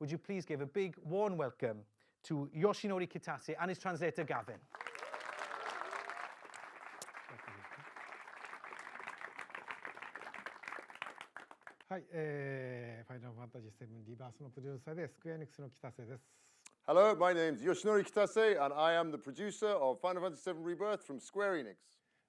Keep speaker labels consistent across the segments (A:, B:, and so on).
A: would you please give a big warm welcome to Yoshinori Kitase and his translator Gavin.
B: はい、ファイナルファンタジー7リバースのプロデューサーでスクエアエニックスの北瀬です。
C: Hello, my name is Yoshinori Kitase and I am the producer of Final Fantasy VII Rebirth from Square Enix.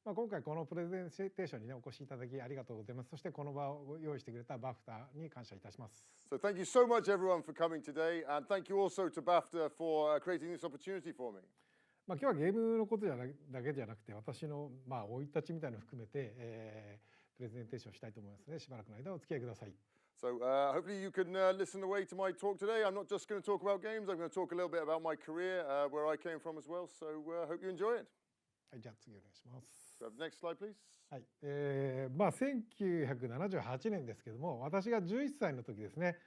B: 今回このプレゼンテーションに、お越しいただきありがとうございます。そしてこの場を用意してくれた BAFTA に感謝いたします。
C: So thank you so much everyone for coming today and thank you also to BAFTA for creating this opportunity for me.
B: 今日はゲームのことだけじゃなくて私の生い立ちみたいなのを含めて、プレゼンテーションしたいと思いますのでしばらくの間お付き合いください。
C: So hopefully you can listen away to my talk today. I'm not just going to talk about games. I'm going to talk a little bit about my career, where I came from as well. So hope you enjoy it.
B: はい、じゃあ次お願いします。
C: So next slide, please.
B: はい、1978年ですけども、私が11歳の時ですね、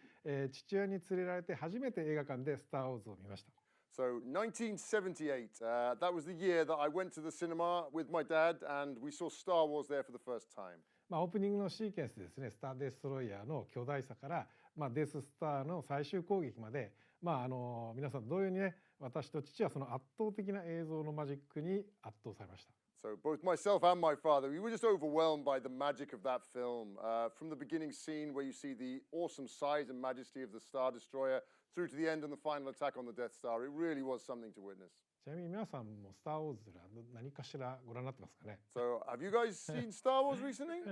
B: 父親に連れられて初めて映画館でスター・ウォーズを見ました。
C: So 1978, that was the year that I went to the cinema with my dad and we saw Star Wars there for the first time.
B: オープニングのシーケンスですね、スター・デストロイヤーの巨大さから、デス・スターの最終攻撃まで、皆さん同様にね、私と父はその圧倒的な映像のマジックに圧倒されました。
C: So both myself and my father, we were just overwhelmed by the magic of that film. From the beginning scene where you see the awesome size and majesty of the Star Destroyer through to the end and the final attack on the Death Star, it really was something to witness.
B: ちなみに皆さんもスター・ウォーズで何かしらご覧になってますかね。
C: So have you guys seen Star Wars recently?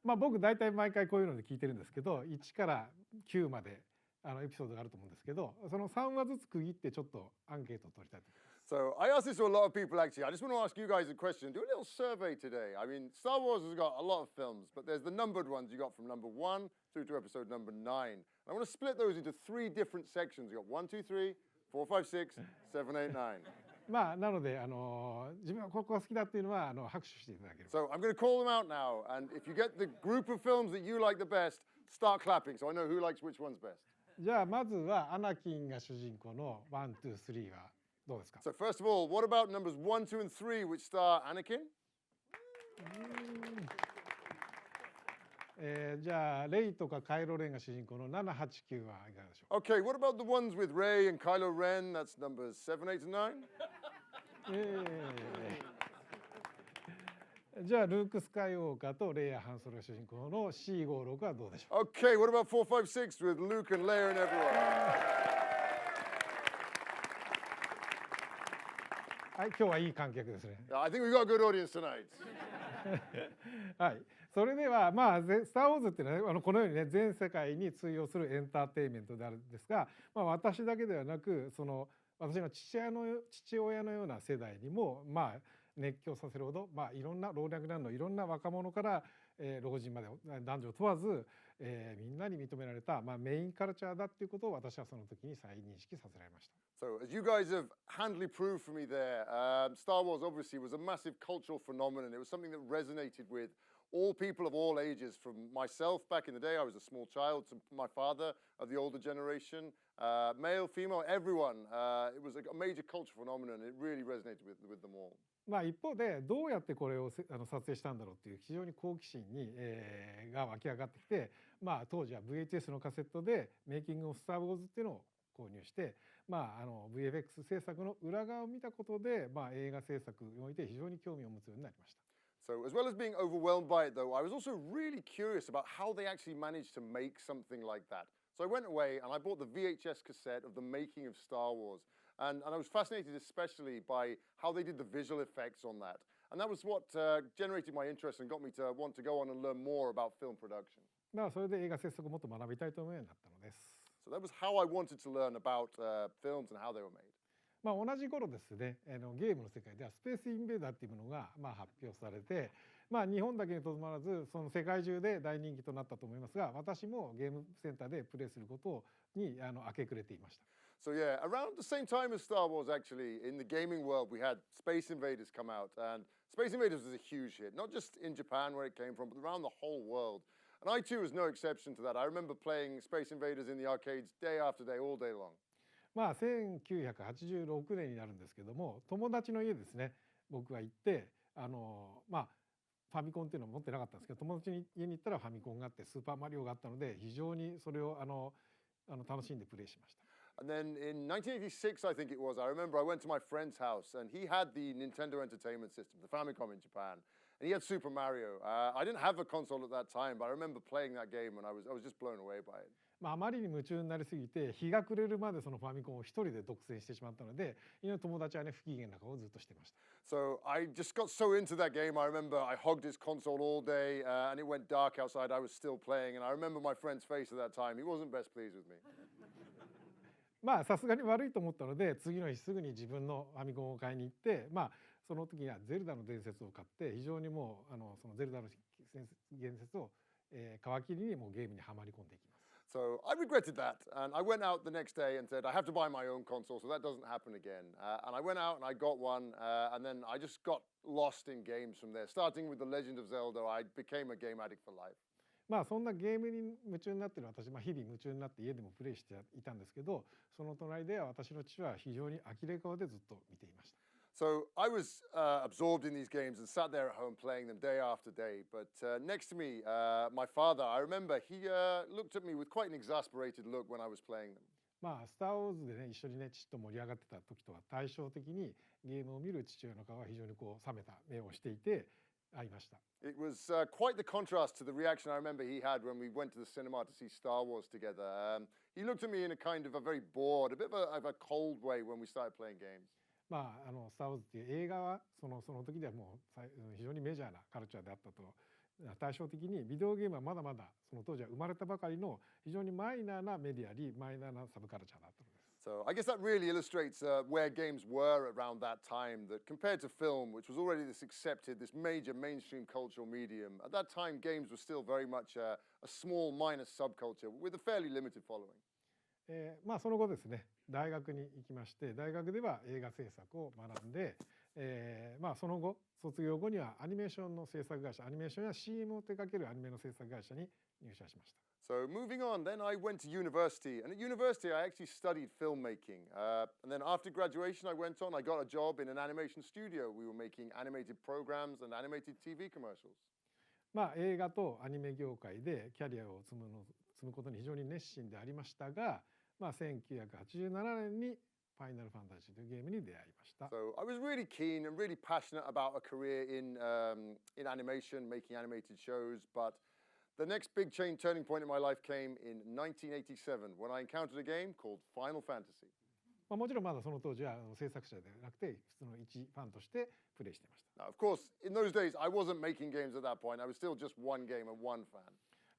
B: 僕大体毎回こういうので聞いてるんですけど、1から9までエピソードがあると思うんですけど、その3話ずつ区切ってちょっとアンケートを取りたいと思います。
C: So I asked this to a lot of people actually. I just want to ask you guys a question. Do a little survey today. I mean, Star Wars has got a lot of films, but there's the numbered ones you got from number 1 through to episode number 9. I want to split those into 3 different sections. You got 1, 2, 3, 4, 5, 6, 7, 8, 9.
B: なので自分はここが好きだっていうのは拍手していただければ。
C: So I'm going to call them out now, and if you get the group of films that you like the best, start clapping, so I know who likes which one's best.
B: じゃあまずはアナキンが主人公の1、2、3はどうですか。
C: So first of all, what about numbers 1, 2, and 3, which star Anakin?
B: じゃあレイとかカイロレンが主人公の7、8、9はいかがでしょう。
C: Okay, what about the ones with Rey and Kylo Ren? That's numbers 7, 8, and 9.
B: じゃあルーク・スカイウォーカーとレイヤ・ハンソロが主人公の C56 はどうでしょう。
C: Okay, what about 4, 5, 6 with Luke and Leia and everyone?
B: はい、今日はいい観客ですね。
C: I think we've got a good audience tonight.
B: はい、それではスター・ウォーズっていうのはこのようにね全世界に通用するエンターテインメントであるんですが、私だけではなく私の父親のような世代にも熱狂させるほど、いろんな老若男女いろんな若者から、老人まで男女問わず、みんなに認められた、メインカルチャーだっていうことを私はその時に再認識させられました。
C: So as you guys have handily proved for me there, Star Wars obviously was a massive cultural phenomenon. It was something that resonated with all people of all ages, from myself back in the day, I was a small child, to my father of the older generation, male, female, everyone. It was a major cultural phenomenon. It really resonated with them all.
B: 一方でどうやってこれを撮影したんだろうっていう非常に好奇心が湧き上がってきて、当時は VHS のカセットでメイキング・オフ・スター・ウォーズっていうのを購入して、VFX 制作の裏側を見たことで、映画制作において非常に興味を持つようになりました。
C: So as well as being overwhelmed by it though, I was also really curious about how they actually managed to make something like that. So I went away and I bought the VHS cassette of the making of Star Wars. And I was fascinated especially by how they did the visual effects on that. And that was what generated my interest and got me to want to go on and learn more about film production.
B: それで映画制作をもっと学びたいと思うようになったのです。
C: So that was how I wanted to learn about films and how they were made.
B: 同じ頃ですね、ゲームの世界ではスペースインベーダーっていうものが発表されて、日本だけにとどまらずその世界中で大人気となったと思いますが、私もゲームセンターでプレイすることに明け暮れていました。
C: So yeah, around the same time as Star Wars actually, in the gaming world we had Space Invaders come out, and Space Invaders was a huge hit, not just in Japan where it came from, but around the whole world. And I too was no exception to that. I remember playing Space Invaders in the arcades day after day, all day long.
B: 1986年になるんですけども、友達の家ですね、僕が行ってファミコンっていうのを持ってなかったんですけど、友達に家に行ったらファミコンがあってスーパーマリオがあったので、非常にそれを楽しんでプレイしました。
C: And then in 1986, I think it was, I remember I went to my friend's house and he had the Nintendo Entertainment System, the Famicom in Japan, and he had Super Mario. I didn't have a console at that time, but I remember playing that game and I was just blown away by it.
B: あまりに夢中になりすぎて日が暮れるまでそのファミコンを一人で独占してしまったので、友達はね不機嫌な顔をずっとしてました。
C: So I just got so into that game. I remember I hogged his console all day, and it went dark outside. I was still playing, and I remember my friend's face at that time. He wasn't best pleased with me.
B: さすがに悪いと思ったので、次の日すぐに自分のファミコンを買いに行って、その時にはゼルダの伝説を買って、非常にもうそのゼルダの伝説を皮切りにもうゲームにはまり込んでいきます。
C: So I regretted that, and I went out the next day and said I have to buy my own console so that doesn't happen again. And I went out and I got one, and then I just got lost in games from there. Starting with The Legend of Zelda, I became a game addict for life.
B: そんなゲームに夢中になっている私、日々夢中になって家でもプレイしていたんですけど、その隣では私の父は非常に呆れ顔でずっと見ていました。
C: So I was absorbed in these games and sat there at home playing them day after day. But next to me, my father, I remember he looked at me with quite an exasperated look when I was playing them.
B: スター・ウォーズでね、一緒にね、父と盛り上がってた時とは対照的にゲームを見る父親の顔は非常にこう冷めた目をしていてありました。
C: It was quite the contrast to the reaction I remember he had when we went to the cinema to see Star Wars together. He looked at me in a kind of a very bored, a bit of a cold way when we started playing games.
B: スター・ウォーズっていう映画はその時ではもう非常にメジャーなカルチャーであったと対照的にビデオゲームはまだまだその当時は生まれたばかりの非常にマイナーなメディアにマイナーなサブカルチャーだったのです。
C: So I guess that really illustrates where games were around that time, that compared to film, which was already this accepted, this major mainstream cultural medium, at that time games were still very much a small minor subculture with a fairly limited following.
B: その後ですね、大学に行きまして、大学では映画制作を学んで、その後卒業後にはアニメーションの制作会社、アニメーションや CM を手掛けるアニメの制作会社に入社しました。
C: So moving on, then I went to university, and at university I actually studied filmmaking. And then after graduation I went on, I got a job in an animation studio. We were making animated programs and animated TV commercials.
B: 映画とアニメ業界でキャリアを積むことに非常に熱心でありましたが、1987年にファイナルファンタジーというゲームに出会いました。
C: So I was really keen and really passionate about a career in animation, making animated shows, but the next big turning point in my life came in 1987 when I encountered a game called Final Fantasy.
B: もちろんまだその当時は制作者ではなくて普通の一ファンとしてプレイしていました。
C: Now, of course, in those days I wasn't making games at that point. I was still just one game and one fan.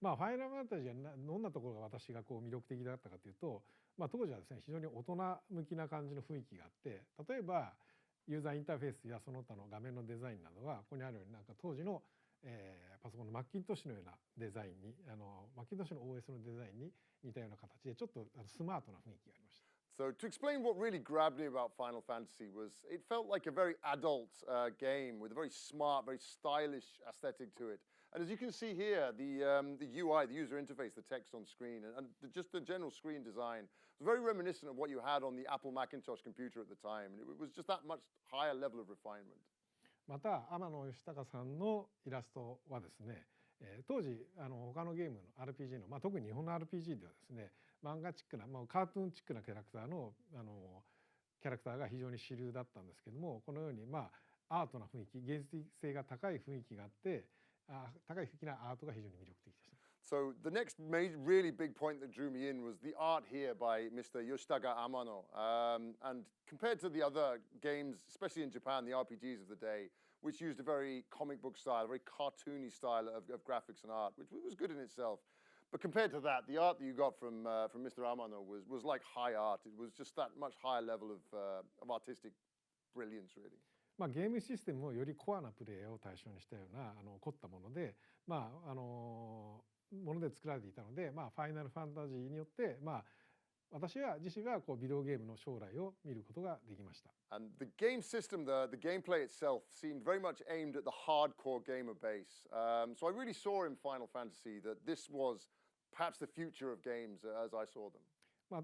B: ファイナルファンタジーはどんなところが私がこう魅力的だったかというと、当時はですね非常に大人向きな感じの雰囲気があって、例えばユーザーインターフェースやその他の画面のデザインなどはここにあるようになんか当時の、パソコンのマッキントッシュのようなデザインにマッキントッシュの OS のデザインに似たような形でちょっとスマートな雰囲気がありました。
C: So to explain what really grabbed me about Final Fantasy was it felt like a very adult game with a very smart, very stylish aesthetic to it. And as you can see here, the UI, the user interface, the text on screen, and just the general screen design was very reminiscent of what you had on the Apple Macintosh computer at the time. And it was just that much higher level of refinement.
B: また天野義高さんのイラストはですね、当時他のゲームの RPG の、特に日本の RPG ではですね、漫画チックな、カートゥーンチックなキャラクターのキャラクターが非常に主流だったんですけども、このようにアートな雰囲気、芸術性が高い雰囲気があって、高い雰囲気なアートが非常に魅力的でした。
C: So the next really big point that drew me in was the art here by Mr. Yoshitaka Amano. And compared to the other games, especially in Japan, the RPGs of the day, which used a very comic book style, a very cartoony style of graphics and art, which was good in itself. But compared to that, the art that you got from Mr. Amano was like high art. It was just that much higher level of artistic brilliance, really.
B: ゲームシステムをよりコアなプレイを対象にしたような凝ったもので、もので作られていたので、ファイナルファンタジーによって、私自身はこうビデオゲームの将来を見ることができました。
C: And the game system, the gameplay itself seemed very much aimed at the hardcore gamer base. So I really saw in Final Fantasy that this was perhaps the future of games as I saw them.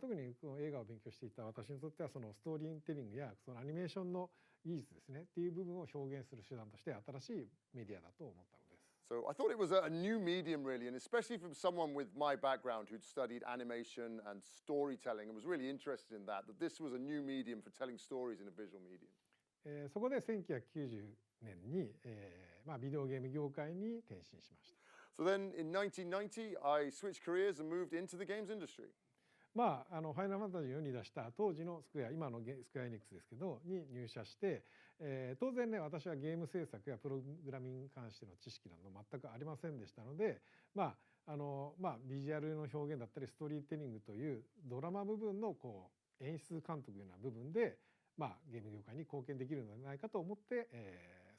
B: 特にこの映画を勉強していた私にとってはそのストーリーテリングやそのアニメーションの技術ですねっていう部分を表現する手段として新しいメディアだと思ったのです。
C: So I thought it was a new medium, really, and especially from someone with my background who'd studied animation and storytelling and was really interested in that this was a new medium for telling stories in a visual medium.
B: そこで1990年に、ビデオゲーム業界に転身しました。
C: So then in 1990, I switched careers and moved into the games industry.
B: ファイナルファンタジーを世に出した当時のスクエア、今のスクエアエニックスですけどに入社して、当然ね私はゲーム制作やプログラミングに関しての知識など全くありませんでしたので、ビジュアルの表現だったりストーリーテリングというドラマ部分の演出監督のような部分で、ゲーム業界に貢献できるのではないかと思って、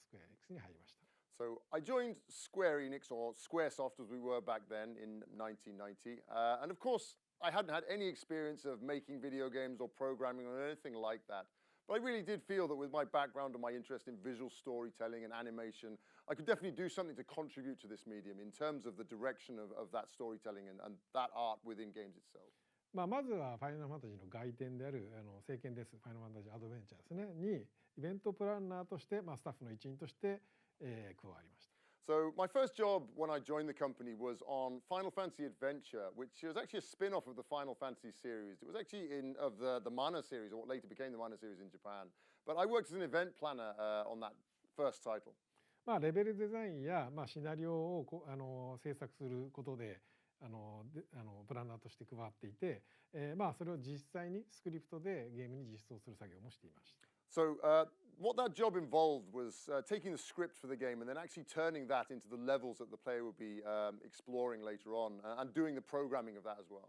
B: スクエアエニックスに入りました。
C: So I joined Square Enix, or Squaresoft as we were back then, in 1990, and of course I hadn't had any experience of making video games or programming or anything like that. But I really did feel that with my background and my interest in visual storytelling and animation, I could definitely do something to contribute to this medium in terms of the direction of that storytelling and that art within games itself.
B: まずはファイナルファンタジーの外伝である聖剣です、ファイナルファンタジーアドベンチャーですねにイベントプランナーとして、スタッフの一員として、加わりました。
C: So my first job when I joined the company was on Final Fantasy Adventure, which was actually a spin-off of the Final Fantasy series. It was actually of the Mana series, or what later became the Mana series in Japan. But I worked as an event planner on that first title.
B: レベルデザインや、シナリオを制作することでプランナーとして加わっていて、それを実際にスクリプトでゲームに実装する作業もしていました。
C: So what that job involved was taking the script for the game and then actually turning that into the levels that the player would be exploring later on and doing the programming of that as well.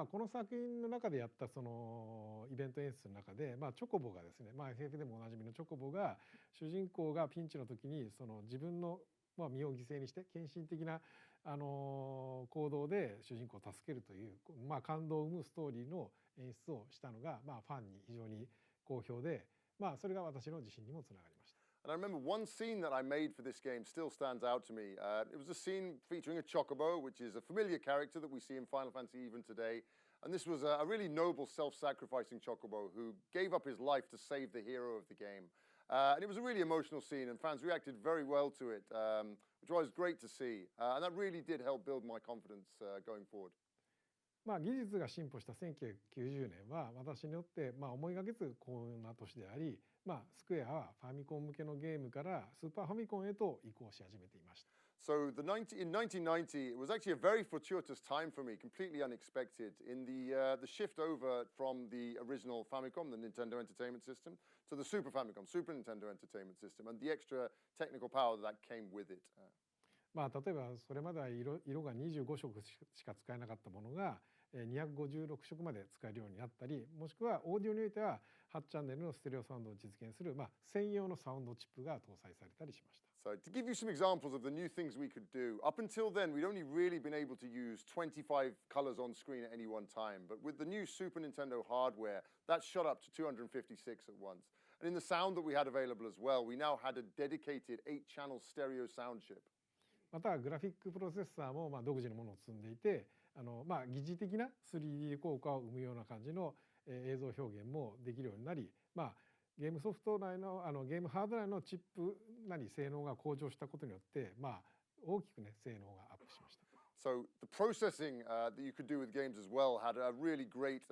B: この作品の中でやったそのイベント演出の中で、チョコボがですね、FF でもおなじみのチョコボが主人公がピンチの時にその自分の身を犠牲にして献身的な行動で主人公を助けるという、感動を生むストーリーの演出をしたのが、ファンに非常に好評で、それが私の自信にもつながりました。
C: And I remember one scene that I made for this game still stands out to me. It was a scene featuring a chocobo, which is a familiar character that we see in Final Fantasy even today. And this was a really noble, self-sacrificing chocobo who gave up his life to save the hero of the game. And it was a really emotional scene, and fans reacted very well to it, which was great to see. And that really did help build my confidence going forward.
B: 技術が進歩した1990年は私によって思いがけず幸運な年であり、スクエアはファミコン向けのゲームからスーパーファミコンへと移行し始めていました。
C: So in 1990, it was actually a very fortuitous time for me, completely unexpected, in the shift over from the original Famicom, the Nintendo Entertainment System, to the Super Famicom, Super Nintendo Entertainment System, and the extra technical power that came with it.
B: 例えばそれまでは色が25色しか使えなかったものが256色まで使えるようになったり、もしくはオーディオにおいては8チャンネルのステレオサウンドを実現する、専用のサウンドチップが搭載されたりしました。
C: So to give you some examples of the new things we could do, up until then we'd only really been able to use 25 colors on screen at any one time, but with the new Super Nintendo hardware, that shot up to 256 at once. And in the sound that we had available as well, we now had a dedicated 8-channel stereo sound chip.
B: またグラフィックプロセッサーも独自のものを積んでいて、疑似的な 3D 効果を生むような感じの映像表現もできるようになり、ゲームソフト内のゲームハード内のチップなり性能が向上したことによって、大きくね性能がアップしました。
C: So the processing that you could do with games as well had a really great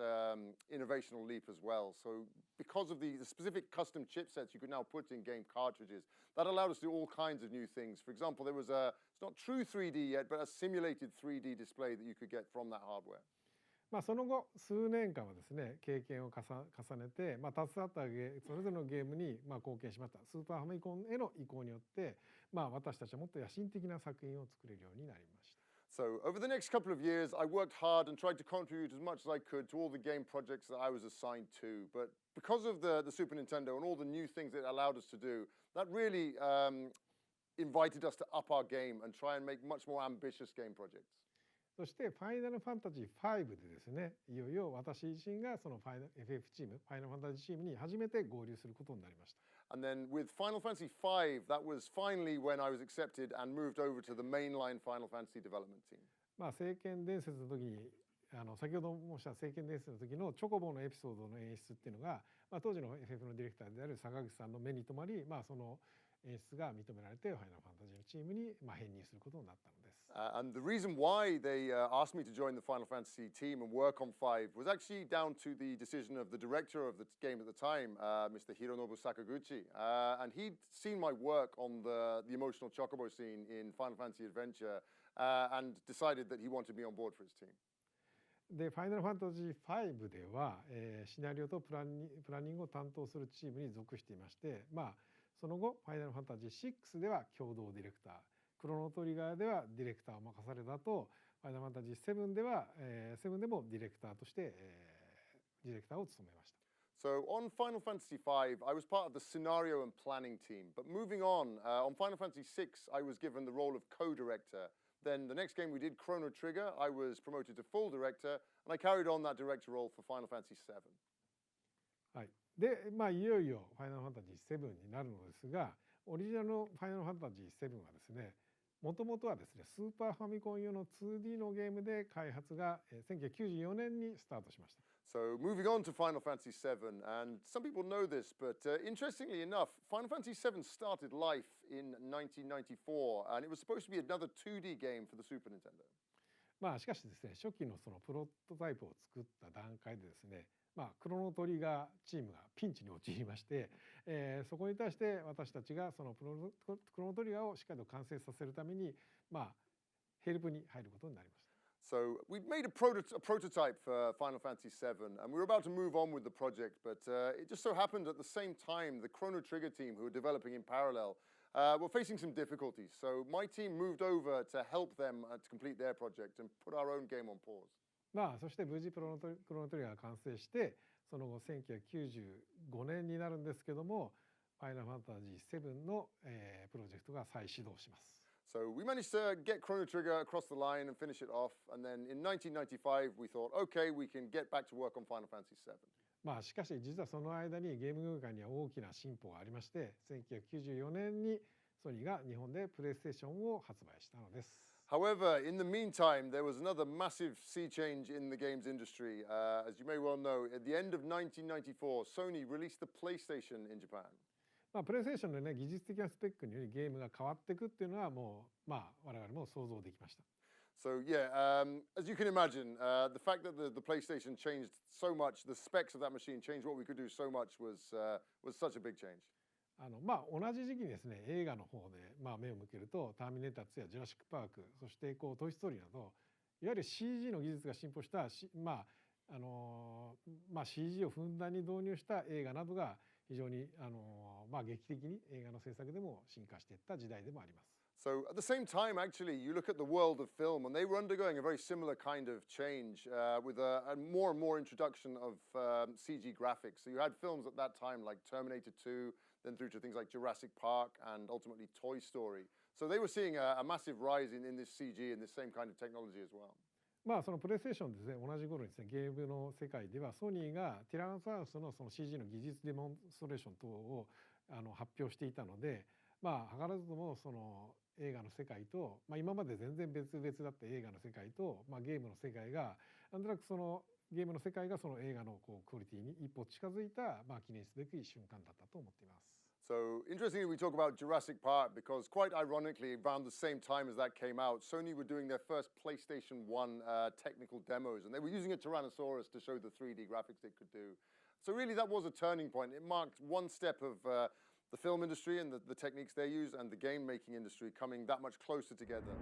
C: innovational leap as well. So because of the specific custom chipsets you could now put in game cartridges, that allowed us to do all kinds of new things. For example, there was it's not true 3D yet, but a simulated 3D display that you could get from that hardware.
B: その後数年間はですね経験を重ねて、携わったそれぞれのゲームに貢献しました。スーパーファミコンへの移行によって、私たちはもっと野心的な作品を作れるようになりました。
C: So over the next couple of years, I worked hard and tried to contribute as much as I could to all the game projects that I was assigned to. But because of the Super Nintendo and all the new things it allowed us to do, that really invited us to up our game and try and make much more ambitious game projects.
B: そしてファイナルファンタジー5でですね、いよいよ私自身がそのFF チーム、ファイナルファンタジーチームに初めて合流することになりました。
C: And then with Final Fantasy V, that was finally when I was accepted and moved over to the mainline Final Fantasy development team.
B: 聖剣伝説の時に先ほど申した聖剣伝説の時のチョコボのエピソードの演出っていうのが、当時の FF のディレクターである坂口さんの目に留まり、その演出が認められてファイナルファンタジーのチームに編入することになったのです。
C: And the reason why they asked me to join the Final Fantasy team and work on 5 was actually down to the decision of the director of the game at the time, Mr. Hironobu Sakaguchi. And he'd seen my work on the emotional chocobo scene in Final Fantasy Adventure and decided that he wanted me on board for his team.
B: で、ファイナルファンタジー5では、シナリオとプランニングを担当するチームに属していまして、その後ファイナルファンタジー6では共同ディレクター、クロノトリガーではディレクターを任された後、ファイナルファンタジー7では、7でもディレクターとして、ディレクターを務めました。
C: So on Final Fantasy V, I was part of the scenario and planning team. But moving on Final Fantasy VI, I was given the role of co-director. Then the next game we did, Chrono Trigger, I was promoted to full director, and I carried on that director role for Final Fantasy VII.
B: はい。で、いよいよファイナルファンタジー7になるのですが、オリジナルのファイナルファンタジー7はですね、もともとはですね、スーパーファミコン用の 2D のゲームで開発が1994年にスタートしました。
C: So moving on to Final Fantasy VII, and some people know this, but interestingly enough, Final Fantasy VII started life in 1994, and it was supposed to be another 2D game for the Super Nintendo.
B: しかしですね、初期のそのプロトタイプを作った段階でですね、クロノトリガーチームがピンチに陥りまして、そこに対して私たちがそのクロノトリガーをしっかりと完成させるために、ヘルプに入ることになりました。
C: So we'd made a prototype for Final Fantasy VII, and we were about to move on with the project, but it just so happened at the same time the Chrono Trigger team, who were developing in parallel, were facing some difficulties. So my team moved over to help them to complete their project and put our own game on pause.
B: そして無事クロノトリガーが完成して、その後1995年になるんですけども、ファイナルファンタジー7の、プロジェクトが再始動します。
C: So we managed to get Chrono Trigger across the line and finish it off. And then in 1995, we thought, okay, we can get back to work on Final Fantasy VII.
B: しかし実はその間にゲーム業界には大きな進歩がありまして、1994年にソニーが日本でプレイステーションを発売したのです。
C: However, in the meantime, there was another massive sea change in the games industry. As you may well know, at the end of 1994, Sony released the PlayStation in Japan.
B: プレイステーションのね、技術的なスペックによりゲームが変わっていくっていうのはもう我々も想像できました。
C: So yeah, as you can imagine, the fact that the PlayStation changed so much, the specs of that machine changed what we could do so much was such a big change.
B: 同じ時期にですね、映画の方で目を向けると、ターミネーター2やジュラシック・パーク、そしてトイ・ストーリーなど、いわゆる CG の技術が進歩した、CG をふんだんに導入した映画などが非常に劇的に映画の制作でも進化していった時代でもあります。
C: So at the same time, actually, you look at the world of film, and they were undergoing a very similar kind of change with a more and more introduction of CG graphics. So you had films at that time like Terminator 2, then through to things like Jurassic Park and ultimately Toy Story. So they were seeing a massive rise in this CG and this same kind of technology as well.
B: そのプレイステーションですね、同じ頃にですね、ゲームの世界ではソニーがティラノサウルスのその CG の技術デモンストレーション等を発表していたので、図らずともその映画の世界と、今まで全然別々だった映画の世界と、ゲームの世界がなんとなくそのゲームの世界がその映画のクオリティに一歩近づいた、記念すべき瞬間だったと思っています。
C: So interestingly, we talk about Jurassic Park because quite ironically, around the same time as that came out, Sony were doing their first PlayStation 1 technical demos, and they were using a Tyrannosaurus to show the 3D graphics it could do. So really that was a turning point. It marked one step of the film industry and the techniques they use and the game making industry coming that much closer together.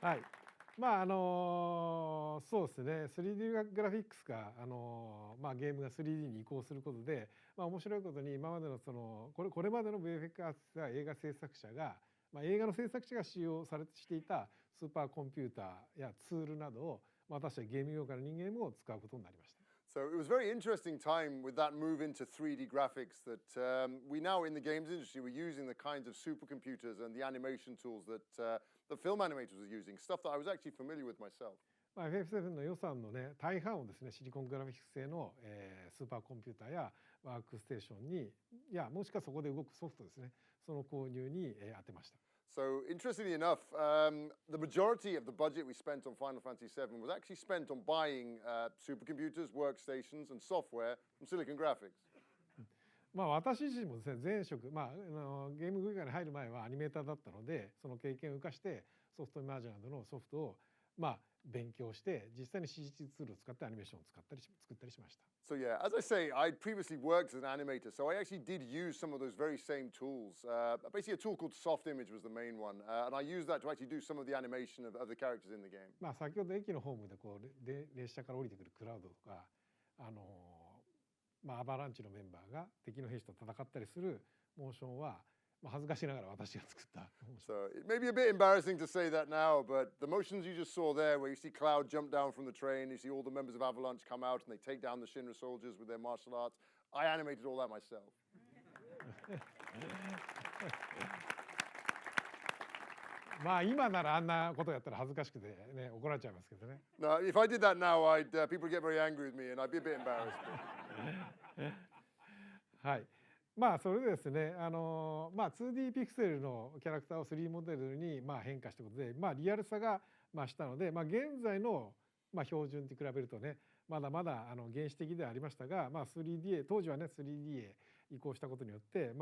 B: はい。まあそうですね。3D グラフィックスがまあゲームが 3D に移行することで、まあ面白いことに今までのこれまでの VFX は映画制作者が、まあ映画の制作者が使用していたスーパーコンピューターやツールなどを、私たちゲーム業界の人間も使うことになりました。
C: So it was a very interesting time with that move into 3D graphics that we now in the games industry were using the kinds of supercomputers and the animation tools that the film animators were using, stuff that I was actually familiar with myself.
B: FF7 の予算のね大半をですねシリコングラフィックス製の、スーパーコンピューターやワークステーションにもしくはそこで動くソフトですねその購入に、当てました。
C: So interestingly enough, the majority of the budget we spent on Final Fantasy VII was actually spent on buying supercomputers, workstations, and software from Silicon Graphics.
B: 私自身もですね前職、ゲーム業界に入る前はアニメーターだったのでその経験を生かしてソフトイマージなどのソフトを勉強して実際に CG ツールを使ってアニメーションを作ったりしました。
C: So yeah, as I say, I'd previously worked as an animator, so I actually did use some of those very same tools. Basically, a tool called Soft Image was the main one, and I used that to actually do some of the animation of the characters in the game.
B: 先ほど駅のホームで列車から降りてくるクラウドとかアバランチのメンバーが敵の兵士と戦ったりするモーションは恥ずかしながら私が作った。
C: So it may be a bit embarrassing to say that now, but the motions you just saw there, where you see Cloud jump down from the train, you see all the members of Avalanche come out and they take down the Shinra soldiers with their martial arts, I animated all that myself.
B: 今ならあんなことやったら恥ずかしくてね怒られちゃいますけどね。
C: No, if I did that now, people would get very angry with me, and I'd be a bit embarrassed.
B: はい。それでですね、2D ピクセルのキャラクターを3モデルに変化したことで、リアルさが増したので、現在の標準に比べるとね、まだまだ原始的ではありましたが、3D へ当時はね 3D へ移行したことによって、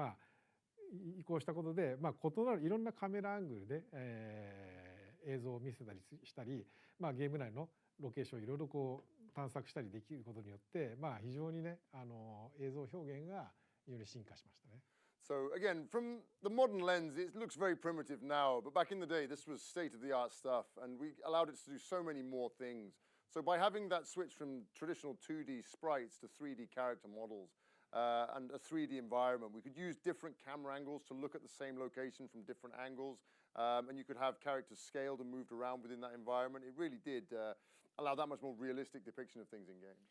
B: 移行したことで、異なるいろんなカメラアングルで、映像を見せたりしたり、ゲーム内のロケーションをいろいろ探索したりできることによって、非常にね映像表現が非常に進化しましたね。
C: So again, from the modern lens, it looks very primitive now, but back in the day, this was state-of-the-art stuff, and we allowed it to do so many more things. So by having that switch from traditional 2D sprites to 3D character models and a 3D environment, we could use different camera angles to look at the same location from different angles, and you could have characters scaled and moved around within that environment. It really did allow that much more realistic depiction of things in games.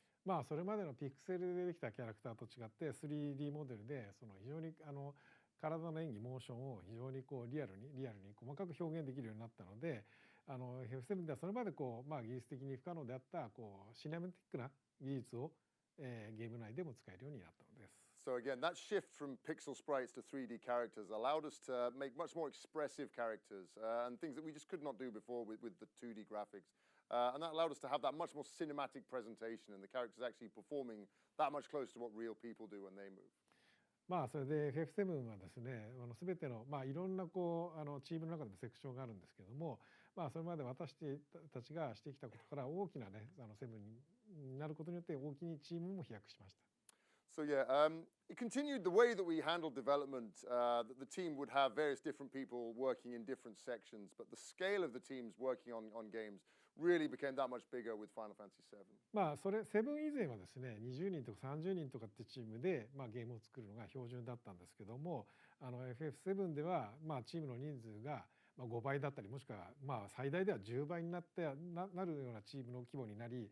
B: それまでのピクセルでできたキャラクターと違って 3D モデルで非常に体の演技モーションを非常にリアルに細かく表現できるようになったのでFF7 ではそれまで技術的に不可能であったシネマティックな技術を、ゲーム内でも使えるようになったのです。
C: So again, that shift from pixel sprites to 3D characters allowed us to make much more expressive characters and things that we just could not do before with the 2D graphics. And that allowed us to have that much more cinematic presentation and the characters actually performing that much closer to what real people do when they move.
B: それで FF7 はですね全てのいろんなチームの中でもセクションがあるんですけどもそれまで私たちがしてきたことから大きなねセブンになることによって大きいチームも飛躍しました。
C: So yeah, it continued the way that we handled development, that the team would have various different people working in different sections, but the scale of the teams working on games really became that much bigger with Final Fantasy VII.
B: それ7以前はですね20人とか30人とかってチームで、ゲームを作るのが標準だったんですけどもFF7 では、チームの人数が5倍だったりもしくは最大では10倍になるようなチームの規模になり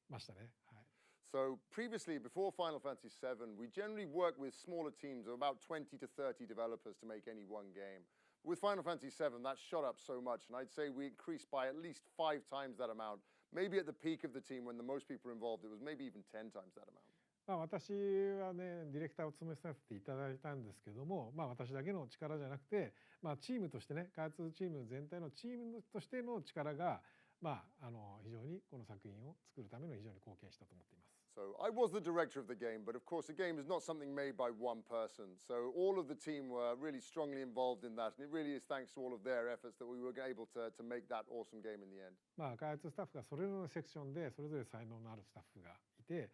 B: ましたね。はい。
C: So previously, before Final Fantasy VII, we generally worked with smaller teams of about 20 to 30 developers to make any one game. With Final Fantasy VII, that shot up so much, and I'd say we increased by at least 5 times that amount. Maybe at the peak of the team, when the most people were involved, it was maybe even 10 times that amount.
B: 私はねディレクターを務めさせていただいたんですけども、私だけの力じゃなくて、チームとしてね開発チーム全体のチームとしての力が、非常にこの作品を作るための非常に貢献したと思っています。
C: So I was the director of the game, but of course the game is not something made by one person. So all of the team were really strongly involved in that, and it really is thanks to all of their efforts that we were able to make that awesome game in the end.
B: 開発スタッフがそれぞれのセクションでそれぞれ才能のあるスタッフがいて、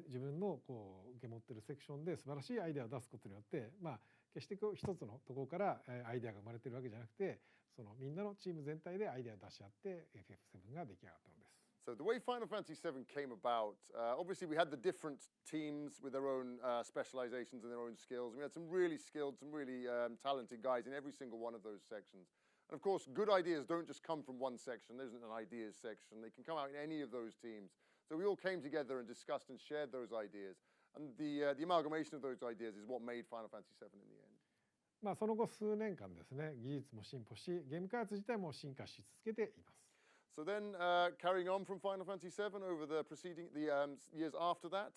B: 自分の受け持ってるセクションで素晴らしいアイデアを出すことによって、決して一つのところからアイデアが生まれてるわけじゃなくて、そのみんなのチーム全体でアイデアを出し合って FF7 が出来上がったのです。
C: So the way Final Fantasy VII came about, obviously we had the different teams with their own specializations and their own skills. We had some really skilled, some really talented guys in every single one of those sections. And of course, good ideas don't just come from one section. There isn't an ideas section. They can come out in any of those teams. So we all came together and discussed and shared those ideas. And the amalgamation of those ideas is what made Final Fantasy VII in the end.
B: まあその後数年間ですね、技術も進歩し、ゲーム開発自体も進化し続けています。
C: So then, carrying on from Final Fantasy VII over the years after that,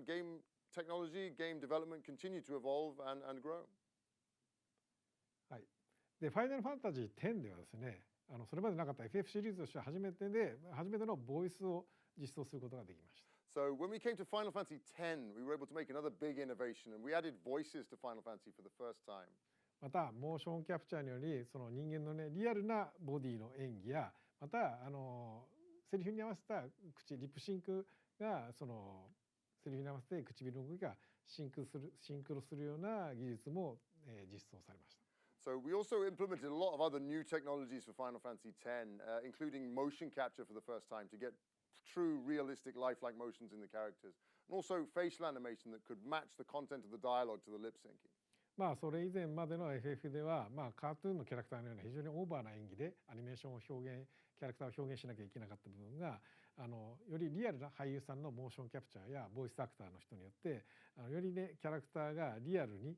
C: game technology, game development continued to evolve and grow.
B: はい。で、ファイナルファンタジー10ではですね、それまでなかった FF シリーズとしては初めてのボイスを実装することができました。
C: So when we came to Final Fantasy X, we were able to make another big innovation, and we added voices to Final Fantasy for the first time.
B: またモーションキャプチャーにより、その人間のねリアルなボディの演技や、またセリフに合わせたリップシンクがそのセリフに合わせて唇の動きがシンクロするような技術も、実装されました。
C: So we also implemented a lot of other new technologies for Final Fantasy X, including motion capture for the first time to get true, realistic, lifelike motions in the characters, and also facial animation that could match the content of the dialogue to the lip syncing.
B: まあそれ以前までの FF では、まあカートゥーンのキャラクターのような非常にオーバーな演技でアニメーションをキャラクターを表現しなきゃいけなかった部分が、よりリアルな俳優さんのモーションキャプチャーやボイスアクターの人によって、よりねキャラクターがリアルに、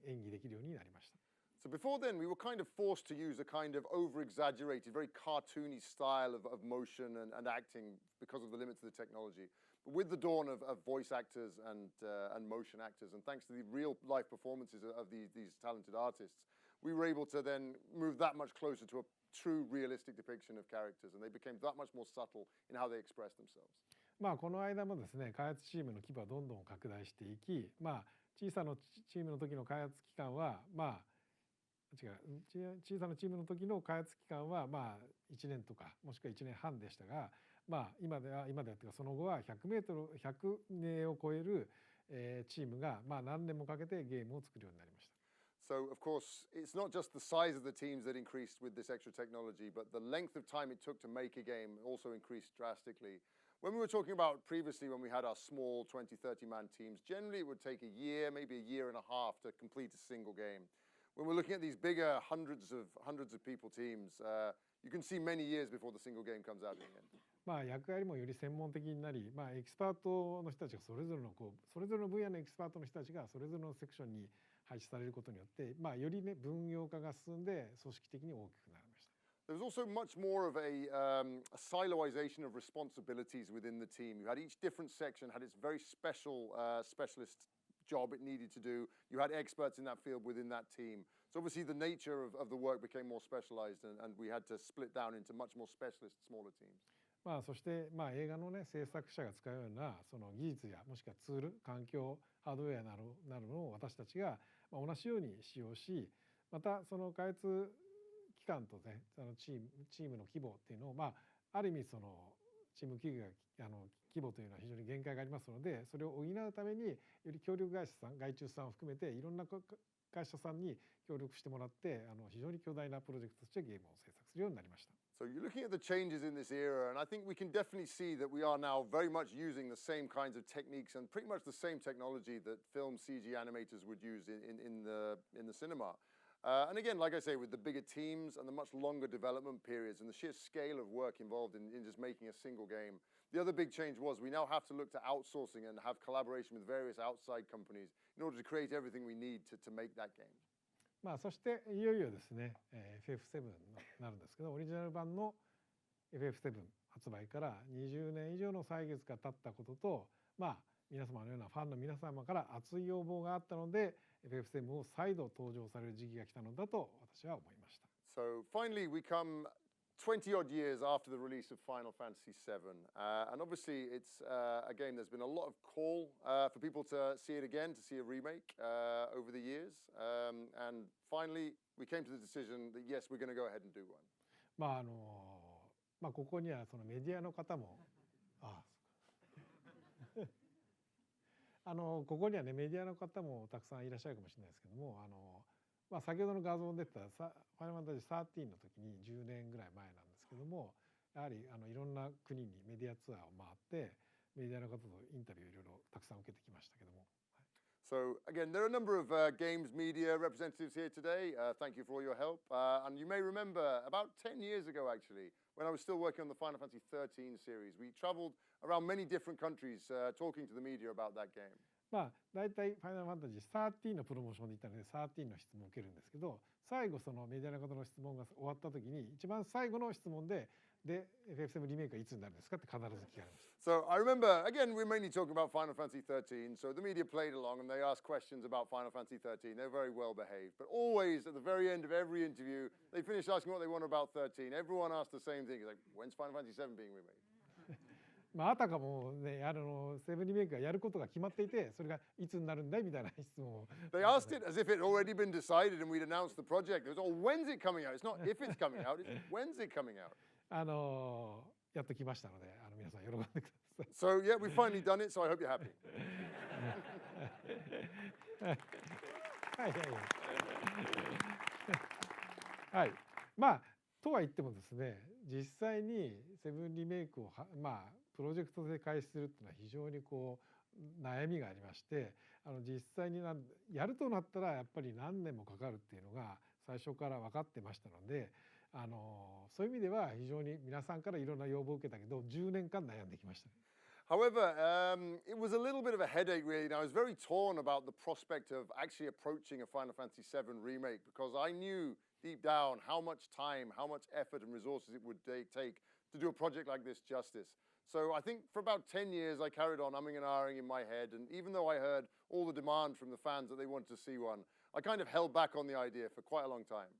B: 演技できるようになりました。
C: So before then, we were kind of forced to use a kind of over-exaggerated, very cartoony style of motion and acting because of the limits of the technology. But with the dawn of voice actors and motion actors, and thanks to the real-life performances of these talented artists, we were able to then move that much closer to a true, realistic depiction of characters, and they became that much more subtle in how they express themselves.
B: まあこの間もですね、開発チームの規模はどんどん拡大していき、まあ小さなチームの時の開発期間は小さなチームの時の開発期間はまあ1年とかもしくは1年半でしたが、まあ今ではというかその後は100名を超える、チームがまあ何年もかけてゲームを作るようになりました。
C: So, of course, it's not just the size of the teams that increased with this extra technology, but the length of time it took to make a game also increased drastically. When we were talking about previously when we had our small 20, 30-man teams, generally it would take a year, maybe a year and a half to complete a single game. When we're looking at these bigger hundreds of people teams, you can see many years before the single game comes out in the end.
B: まあ役割もより専門的になり、まあエキスパートの人たちがそれぞれの分野のエキスパートの人たちがそれぞれのセクションに配置されることによって、まあよりね分業化が進んで組織的に大きくなりました。
C: There was also much more of a siloization of responsibilities within the team. You had each different section had its very specialist job it needed to do. You had experts in that field within that team. So obviously the nature of the work became more specialized, and we had to split down into much more specialist smaller teams.
B: まあそしてまあ映画のね制作者が使うようなその技術やもしくはツール、環境、ハードウェアなるのを私たちが同じように使用し、またその開発期間とねチームの規模っていうのをまあある意味そのチーム規模というのは非常に限界がありますので、それを補うためにより協力会社さん、外注さんを含めていろんな会社さんに協力してもらって非常に巨大なプロジェクトとしてゲームを制作するようになりました。
C: So you're looking at the changes in this era, and I think we can definitely see that we are now very much using the same kinds of techniques and pretty much the same technology that film CG animators would use in the cinema. And again, like I say, with the bigger teams and the much longer development periods and the sheer scale of work involved in just making a single game, the other big change was we now have to look to outsourcing and have collaboration with various outside companies in order to create everything we need to make that game.
B: まあそしていよいよですね、FF7 になるんですけど、オリジナル版の FF7 発売から20年以上の歳月が経ったことと、まあ皆様のようなファンの皆様から熱い要望があったので FF7 を再度登場される時期が来たのだと私は思いました。
C: So finally we come 20 odd years after the release of Final Fantasy VII, and obviously it's a game there's been a lot of call for people to see it again, to see a remake over the years, and finally we came to the decision that yes, we're going to go ahead and do one.
B: まあここにはそのメディアの方もここにはねメディアの方もたくさんいらっしゃるかもしれないですけども、先ほどの画像に出てたファイナルファンタジー13の時に10年ぐらい前なんですけども、やはりいろんな国にメディアツアーを回ってメディアの方とインタビューをいろいろたくさん受けてきましたけども。
C: So again, there are a number of games media representatives here today. Thank you for all your help. And you may remember about 10 years ago, actually, when I was still working on the Final Fantasy 13 series, we traveled around many different countries talking to the media about that game.
B: だいたいファイナルファンタジー13のプロモーションで行ったので13の質問を受けるんですけど、最後そのメディアの方の質問が終わった時に一番最後の質問でFF7 リメイクはいつになるんですかって必ず聞かれました。
C: So I remember, again, we're mainly talking about Final Fantasy 13. So the media played along and they asked questions about Final Fantasy 13. They're very well behaved. But always at the very end of every interview, they finished asking what they want about 13. Everyone asked the same thing. It's like, when's Final Fantasy 7 being remade?
B: あたかもね、セブンリメイクがやることが決まっていて、それがいつになるんだいみたいな質問を。
C: They asked it as if it had already been decided and we'd announced the project. It was, oh, when's it coming out? It's not if it's coming out, it's when's it coming out?
B: やっと来ましたので、皆さん喜んでください。
C: So yeah, we've finally done it, so I hope you're happy.
B: はい。とは言ってもですね、実際にセブンリメイクをプロジェクトで開始するっていうのは非常に悩みがありまして、実際にやるとなったらやっぱり何年もかかるっていうのが最初から分かってましたので、そういう意味では非常に皆さんからいろんな要望を受けたけど10年間悩んできました。
C: However, it was a little bit of a headache, really. And I was very torn about the prospect of actually approaching a Final Fantasy VII remake because I knew deep down how much time, how much effort and resources it would take to do a project like this justice. So I think for about 10 years, I carried on umming and ahhing in my head. And even though I heard all the demand from the fans that they wanted to see one, I kind of held back on the idea for quite a long time.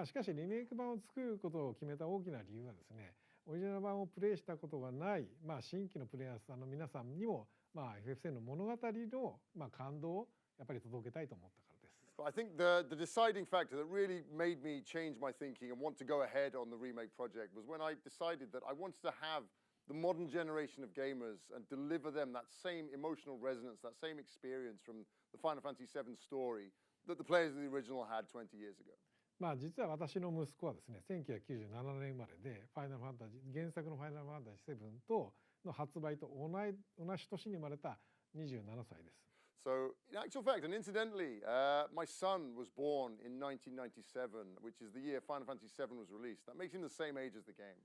B: しかしリメイク版を作ることを決めた大きな理由はですね、オリジナル版をプレイしたことがない、新規のプレイヤーさんの皆さんにも、FF7 の物語の、感動をやっぱり届けたいと思ったからです。
C: I think the deciding factor that really made me change my thinking and want to go ahead on the remake project was when I decided that I wanted to have the modern generation of gamers and deliver them that same emotional resonance, that same experience from the Final Fantasy VII story that the players of the original had 20 years ago.
B: 実は私の息子はですね、1997年生まれでファイナルファンタジー原作のファイナルファンタジー7との発売と同じ年に生まれた27歳です。
C: So, in actual fact, and incidentally, my son was born in 1997, which is the year Final Fantasy VII was released. That makes him the same age as the game.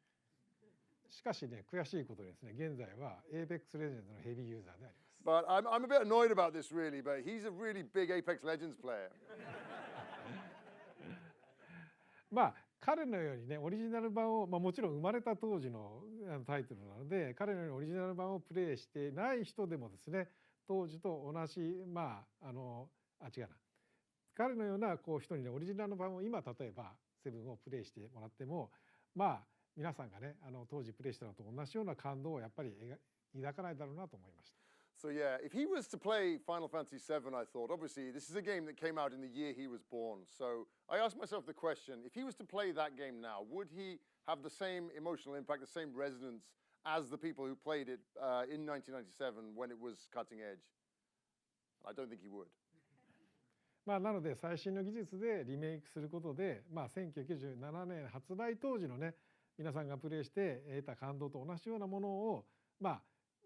B: しかしね、悔しいことにですね、現在は Apex Legends のヘビーユーザーであります。
C: But I'm a bit annoyed about this, really. But he's a really big Apex Legends player.
B: 彼のようにね、オリジナル版を、もちろん生まれた当時のタイトルなので、彼のようにオリジナル版をプレイしてない人でもですね、当時と同じ違うな、彼のような人にね、オリジナル版を今例えば7をプレイしてもらっても、皆さんがね、当時プレイしたのと同じような感動をやっぱり抱かないだろうなと思いました。
C: So yeah, if he was to play Final Fantasy VII, I thought, obviously, this is a game that came out in the year he was born. So I asked myself the question, if he was to play that game now, would he have the same emotional impact, the same resonance as the people who played it in 1997 when it was cutting edge? I don't think he would.
B: なので最新の技術でリメイクすることで、1997年発売当時のね、皆さんがプレイして得た感動と同じようなものを、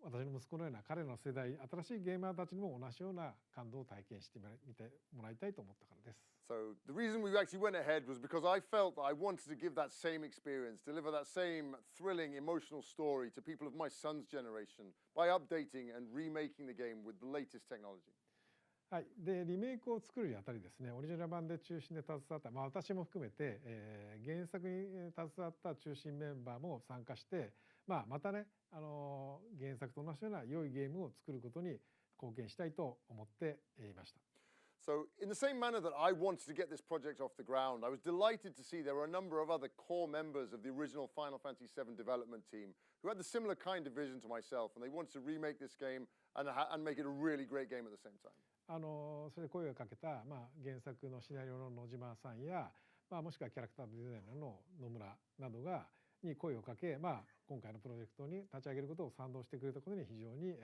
B: 私の息子のような彼の世代、新しいゲーマーたちにも同じような感動を体験してみてもらいたいと思ったからです。
C: So the reason we actually went ahead was because I felt that I wanted to give that same experience, deliver that same thrilling, emotional story to people of my son's generation by updating and remaking the game with the latest technology.
B: はい、でリメイクを作るにあたりですね、オリジナル版で中心で携わった、私も含めて、原作に携わった中心メンバーも参加して、またね、原作と同じような良いゲームを作ることに貢献したいと思っていました。
C: So, in the same manner that I wanted to get this project off the ground, I was delighted to see there were a number of other core members of the original Final Fantasy VII development team who had the similar kind of vision to myself, and they wanted to remake this game and make it a really great game at the same time.
B: それで声をかけた、原作のシナリオの野島さんや、もしくはキャラクターデザイナーの野村などに声をかけ、今回のプロジェクトに立ち上げることを賛同してくれたことに非常に喜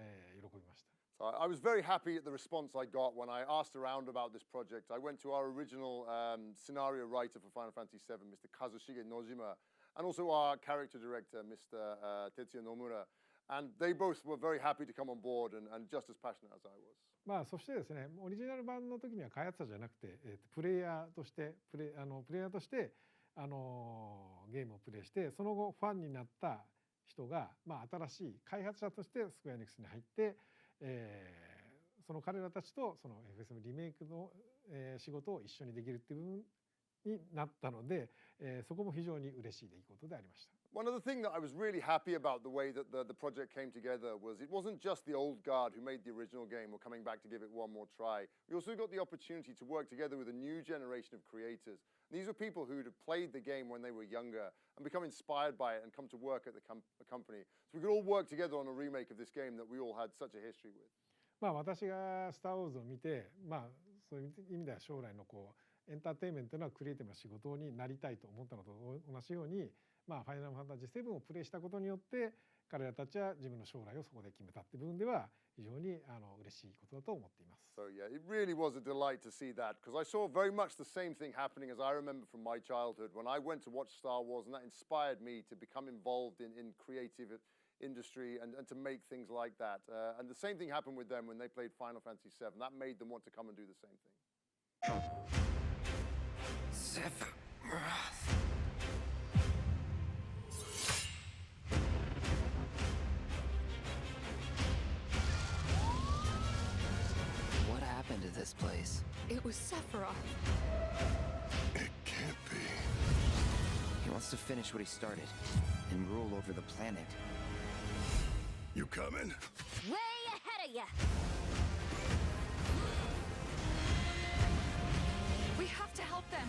B: びました。
C: I was very happy at the response I got when I asked around about this project. I went to our original scenario writer for Final Fantasy VII, Mr. Kazushige Nojima, and also our character director, Mr. Tetsuya Nomura. And they both were very happy to come on board and just as passionate as I was.
B: まあそしてですね、オリジナル版の時には開発者じゃなくて、プレイヤーとしてプレイヤーとしてゲームをプレイして、その後ファンになった人が、まあ、新しい開発者としてスクエアエニックスに入って、その彼らたちとその FF リメイクの、仕事を一緒にできるっていう部分になったので、そこも非常に嬉しい出来事でありました。
C: One other thing that I was really happy about the way that the project came together was it wasn't just the old guard who made the original game were coming back to give it one more try. We also got the opportunity to work together with a new generation of creators. These were people who had played the game when they were younger and become inspired by it and come to work at the company. So we could all work together on a remake of this game that we all had such a history with.
B: まあ私がスター・ウォーズを見て、まあそういう意味では将来のエンターテインメントのクリエイティブな仕事になりたいと思ったのと同じように、まあファイナルファンタジー7をプレイしたことによって彼らたちは自分の将来をそこで決めたっていう部分では非常に嬉しいことだと思っています。
C: So yeah, it really was a delight to see that because I saw very much the same thing happening as I remember from my childhood when I went to watch Star Wars, and that inspired me to become involved in creative industry and to make things like that. And the same thing happened with them when they played Final Fantasy VII. That made them want to come and do the same thing.
D: What happened to this place?
E: It was Sephiroth.
F: It can't be.
D: He wants to finish what he started and rule over the planet.
F: You coming?
E: Way ahead of ya! We have to help them!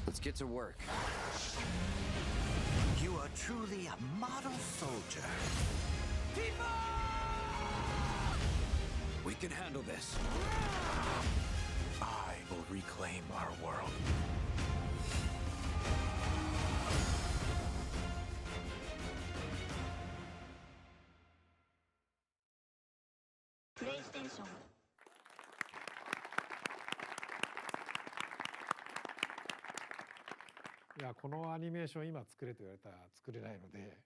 D: Let's get to work.
G: You are truly a model soldier.
D: We can handle this.
G: I will reclaim our world.
E: PlayStation.
B: いやこのアニメーション今作れと言われたら作れないので、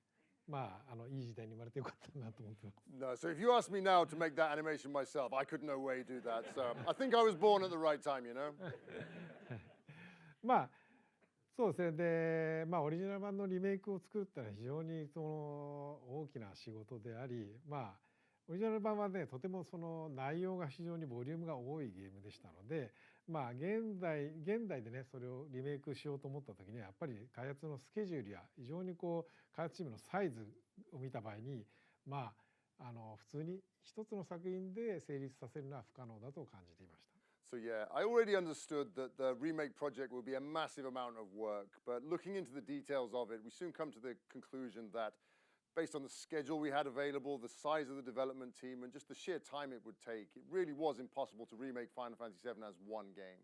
B: まあいい時代に生まれてよかったなと思ってます。
C: No, so if you ask me now to make that animation myself, I could no way do that. So I think I was born at the right time, you know?
B: まあそうですね。で、まあオリジナル版のリメイクを作るってのは非常にその大きな仕事であり、まあオリジナル版はねとてもその内容が非常にボリュームが多いゲームでしたので、まあ現代でねそれをリメイクしようと思った時にはやっぱり開発のスケジュールや非常に開発チームのサイズを見た場合に、まあ普通に一つの作品で成立させるのは不可能だと感じていました。
C: So yeah, I already understood that the remake project would be a massive amount of work, but looking into the details of it, we soon come to the conclusion that based on the schedule we had available, the size of the development team, and just the sheer time it would take, it really was impossible to remake Final Fantasy VII as one game.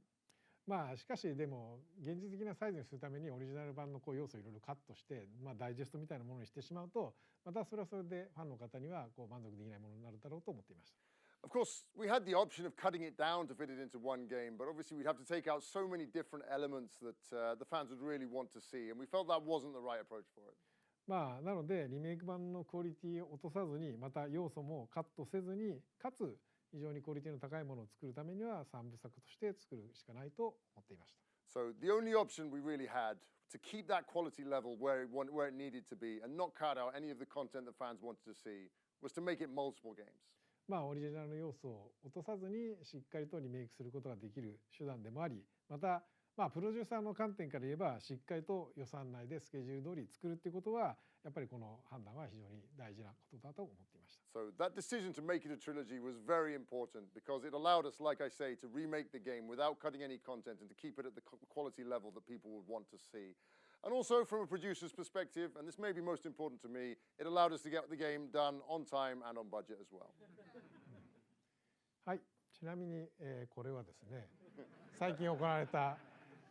B: まあしかしでも現実的なサイズにするためにオリジナル版の要素をいろいろカットして、まあダイジェストみたいなものにしてしまうと、またそれはそれでファンの方には満足できないものになるだろうと思っていました。
C: Of course, we had the option of cutting it down to fit it into one game, but obviously we'd have to take out so many different elements that the fans would really want to see, and we felt that wasn't the right approach for it.
B: まあなのでリメイク版のクオリティを落とさずに、また要素もカットせずに、かつ非常にクオリティの高いものを作るためには三部作として作るしかないと思っていました。
C: So the only option we really had to keep that quality level where it needed to be and not cut out any of the content that fans wanted to see was to make it multiple games.
B: まあオリジナルの要素を落とさずにしっかりとリメイクすることができる手段でもあり、またまあプロデューサーの観点から言えばしっかりと予算内でスケジュール通り作るっていうことはやっぱりこの判断は非常に大事なことだと思っていました。
C: So that decision to make it a trilogy was very important because it allowed us, like I say, to remake the game without cutting any content and to keep it at the quality level that people would want to see. And also from a producer's perspective, and this may be most important to me, it allowed us to get the game done on time and on budget as well.
B: はい、ちなみに、これはですね最近行われた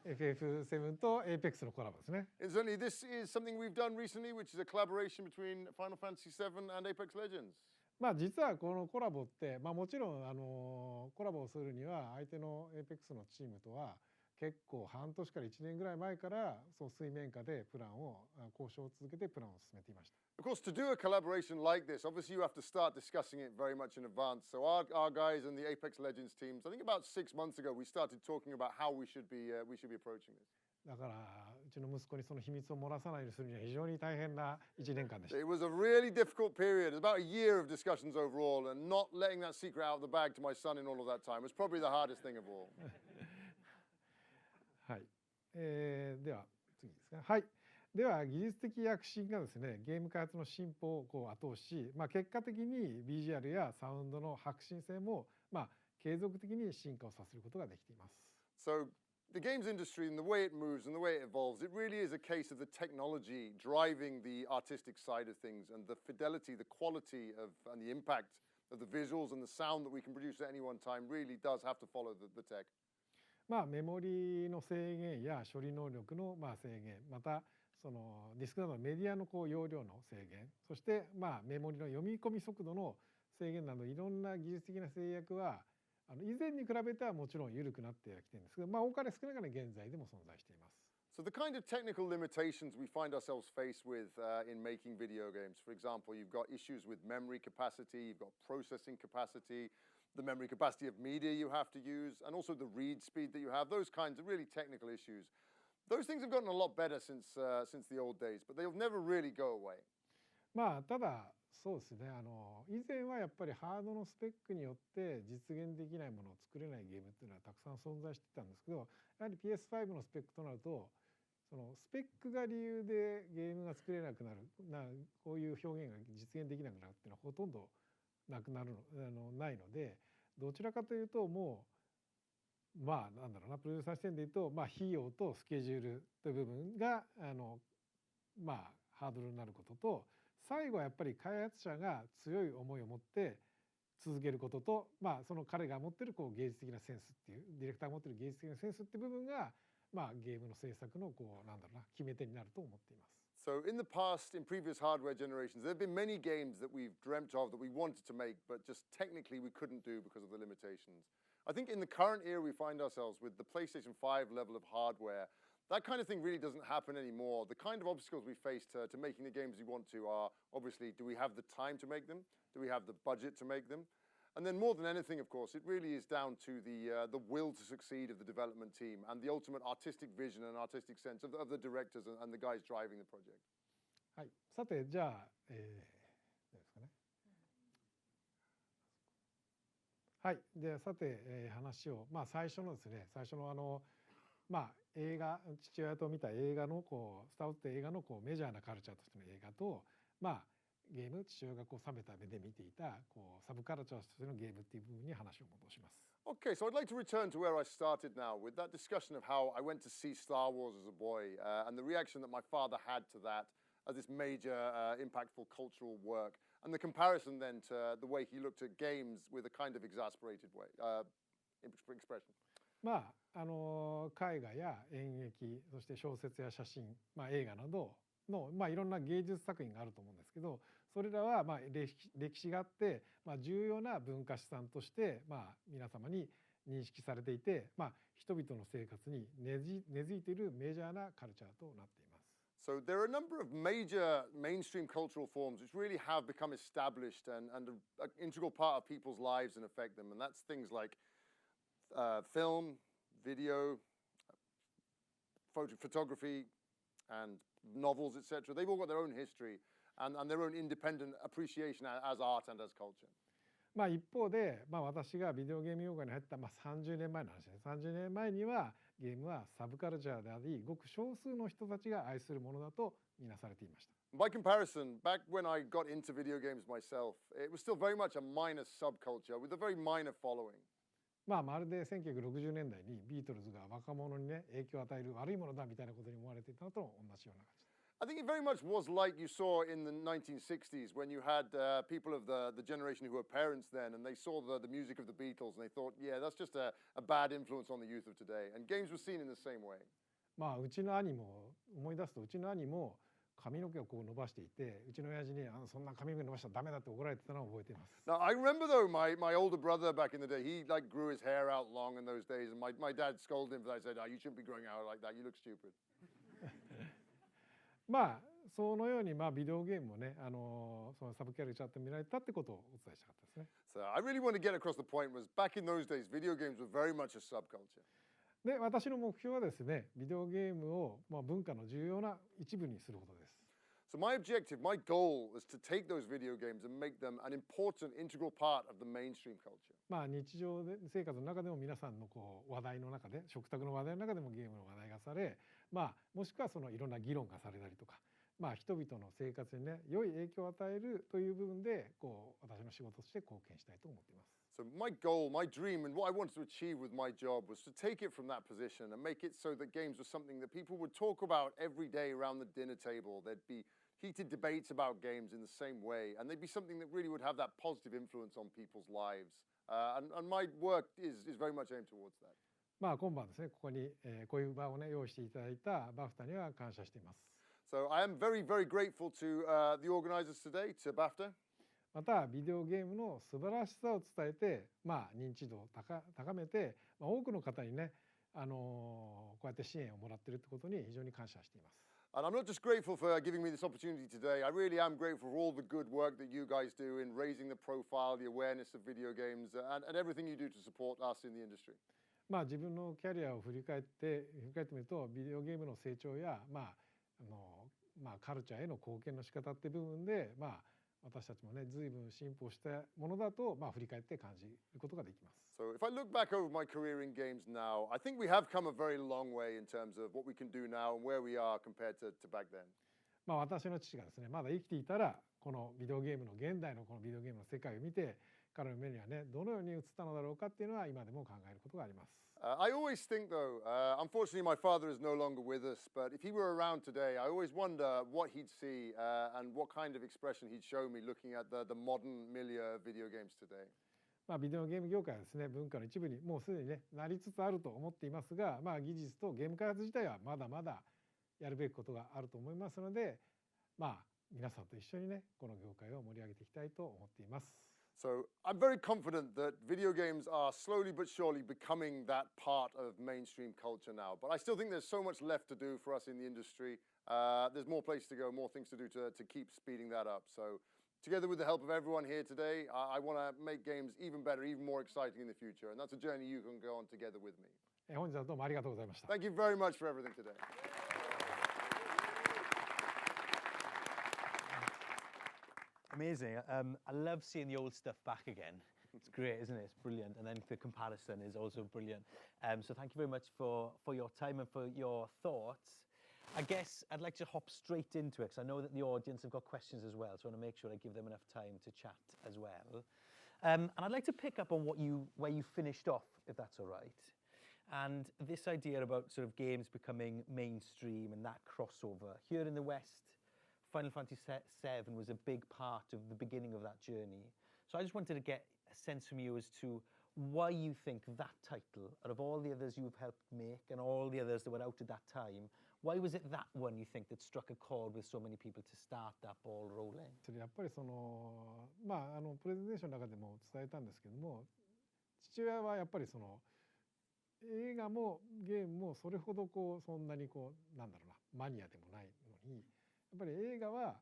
B: FF7 と Apex のコラボですね。
C: Incidentally, this is something we've done recently, which is a collaboration between Final Fantasy VII and Apex Legends.
B: まあ実はこのコラボって、まあ、もちろんコラボをするには相手の Apex のチームとは結構半年から1年ぐらい前からそう水面下でプランを交渉を続けてプランを進めていました。
C: Of course, to do a collaboration like this, obviously you have to start discussing it very much in advance. So our guys and the Apex Legends teams, I think about 6 months ago, we started talking about how we should be approaching this.
B: だからうちの息子にその秘密を漏らさないようにするには非常に大変な1年間でした。
C: It was a really difficult period. About a year of discussions overall, and not letting that secret out of the bag to my son in all of that time was probably the hardest thing of all.
B: はい、では次ですね。はい。では技術的躍進がですね、ゲーム開発の進歩をこう後押しし、まあ、結果的にビジュアルやサウンドの革新性もまあ継続的に進化をさせることができています。
C: So the games industry and the way it moves and the way it evolves, it really is a case of the technology driving the artistic side of things, and the fidelity, the quality of, and the impact of the visuals and the sound that we can produce at any one time really does have to follow the tech.
B: まあメモリの制限や処理能力のまあ制限、またそのディスクなどのメディアのこう容量の制限、そしてまあメモリの読み込み速度の制限などいろんな技術的な制約は以前に比べてはもちろん緩くなってはきてるんですけど、まあ多かれ少なかれ現在でも存在しています。
C: So the kind of technical limitations we find ourselves faced with in making video games, for example, you've got issues with memory capacity, you've got processing capacity, the memory capacity of media you have to use, and also the read speed that you have, those kinds of really technical issues. Those things have gotten a lot better since the old days, but they'll never really go away.
B: まあただそうですね、以前はやっぱりハードのスペックによって実現できないものを作れないゲームっていうのはたくさん存在してたんですけど、やはり PS5 のスペックとなるとそのスペックが理由でゲームが作れなくなるこういう表現が実現できなくなるっていうのはほとんどなくなるないので、どちらかというともうまあなんだろうな、プロデューサー視点でいうとまあ費用とスケジュールという部分がまあハードルになることと、最後はやっぱり開発者が強い思いを持って続けることと、まあその彼が持ってるこう芸術的なセンスっていうディレクターが持ってる芸術的なセンスっていう部分がまあゲームの制作のこうなんだろうな決め手になると思っています。
C: So in the past, in previous hardware generations, there have been many games that we've dreamt of that we wanted to make, but just technically we couldn't do because of the limitations. I think in the current era we find ourselves with the PlayStation 5 level of hardware, that kind of thing really doesn't happen anymore. The kind of obstacles we face to making the games we want to are obviously, do we have the time to make them? Do we have the budget to make them? And then more than anything, of course, it really is down to the will to succeed of the development team and the ultimate artistic vision and artistic sense of the directors and the guys driving the project.
B: はい、さてじゃあ、どうですかね。はい、でさて、話をまあ最初のですね、最初のまあ映画、父親と見た映画のこうスター・ウォーズって映画のこうメジャーなカルチャーとしての映画と、まあゲーム、父親がこう冷めた目で見ていたこうサブカルチャーとしてのゲームっていう部分に話を戻します。
C: Okay, so I'd like to return to where I started now with that discussion of how I went to see Star Wars as a boy and the reaction that my father had to that as this major impactful cultural work, and the comparison then to the way he looked at games with a kind of exasperated way expression.
B: まあ絵画や演劇、そして小説や写真、まあ映画などのまあいろんな芸術作品があると思うんですけど、それらはまあ歴史があって、まあ重要な文化資産としてまあ皆様に認識されていて、まあ人々の生活に根付いているメジャーなカルチャーとなっています。
C: So there are a number of major mainstream cultural forms which really have become established and an integral part of people's lives and affect them, and that's things like film, video, photography, and novels, etc. They've all got their own history and their own independent appreciation as art and as culture.
B: まあ一方で、まあ私がビデオゲーム業界に入ったまあ30年前の話です。30年前にはゲームはサブカルチャーであり、ごく少数の人たちが愛するものだとみなされていました。
C: By comparison, back when I got into video games myself, it was still very much a minor subculture with a very minor following.
B: まあまるで1960年代にビートルズが若者にね影響を与える悪いものだみたいなことに思われていたのと同じような感じ。
C: I think it very much was like you saw in the 1960s when you had people of the generation who were parents then, and they saw the music of the Beatles and they thought, yeah, that's just a bad influence on the youth of today. And games were seen in the same way.
B: まあうちの兄も思い出すとうちの兄も髪の毛をこう伸ばしていてうちの親父にそんな髪の毛伸ばしたらダメだって怒られてたのを覚えています。
C: Now, I remember though, my older brother back in the day, he like grew his hair out long in those days, and my dad scolded him for that. He said, oh, you shouldn't be growing out like that, you look stupid.
B: まあそのようにまあビデオゲームもねそのサブキャラチャーって見られたってことをお伝えしたかったですね。
C: So I really want to get across the point was back in those days, video games were very much a subculture.
B: で私の目標はですねビデオゲームをまあ文化の重要な一部にすることです。
C: So my objective, my goal was to take those video games and make them an important, integral part of the mainstream culture.
B: まあ日常生活の中でも皆さんのこう話題の中で食卓の話題の中でもゲームの話題がされ、まあもしくはそのいろんな議論がされたりとか、まあ人々の生活にね良い影響を与えるという部分でこう私の仕事として貢献したいと思っています。
C: So my goal, my dream, and what I wanted to achieve with my job was to take it from that position and make it so that games were something that people would talk about every day around the dinner table. There'd be heated debates about games in the same way, and they'd be something that really would have that positive influence on people's lives. And my work is very much aimed towards that.
B: まあ今晩ですねここにこういう場をね用意していただいたバフタには感謝しています。
C: So I am very, very grateful to the organizers today, to BAFTA.
B: またビデオゲームの素晴らしさを伝えて、まあ認知度を高めて、まあ、多くの方にねこうやって支援をもらっているってことに非常に感謝しています。
C: And I'm not just grateful for giving me this opportunity today. I really am grateful for all the good work that you guys do in raising the profile, the awareness of video games, and everything you do to support us in the industry.
B: まあ自分のキャリアを振り返ってみるとビデオゲームの成長やまあカルチャーへの貢献の仕方って部分でまあ私たちもね随分進歩したものだとまあ振り返って感じることができます。
C: So if I look back over my career in games now, I think we have come a very long way in terms of what we can do now and where we are compared to back then.
B: まあ私の父がですねまだ生きていたらこのビデオゲームの現代のこのビデオゲームの世界を見て彼の目にはねどのように映ったのだろうかっていうのは今でも考えることがあります。
C: I always think though, unfortunately my father is no longer with us, but if he were around today, I always wonder what he'd see and what kind of expression he'd show me looking at the modern milieu of video games today.
B: まあビデオゲーム業界はですね文化の一部にもうすでにねなりつつあると思っていますが、まあ技術とゲーム開発自体はまだまだやるべきことがあると思いますので、まあ皆さんと一緒にねこの業界を盛り上げていきたいと思っています。
C: So I'm very confident that video games are slowly but surely becoming that part of mainstream culture now. But I still think there's so much left to do for us in the industry. There's more place to go, more things to do to keep speeding that up. So together with the help of everyone here today, I want to make games even better, even more exciting in the future. And that's a journey you can go on together with me.
B: 本日はどうもありがとうございました。
C: Thank you very much for everything today.
A: Amazing. I love seeing the old stuff back again. It's great, isn't it? It's brilliant. And then the comparison is also brilliant. So thank you very much for your time and for your thoughts. I guess I'd like to hop straight into it because I know that the audience have got questions as well. So I want to make sure I give them enough time to chat as well. And I'd like to pick up on where you finished off, if that's all right. And this idea about sort of games becoming mainstream and that crossover. Here in the West, Final Fantasy VII was a big part of the beginning of that journey. So I just wanted to get a sense from you as to why you think that title, out of all the others you've helped make and all the others that were out at that time, why was it that one you think that struck a chord with so many people to start that ball rolling?
B: それやっぱりそのまあプレゼンテーションの中でも伝えたんですけども、父親はやっぱりその映画もゲームもそれほどこうそんなにこうなんだろうなマニアでもないのに、やっぱり映画は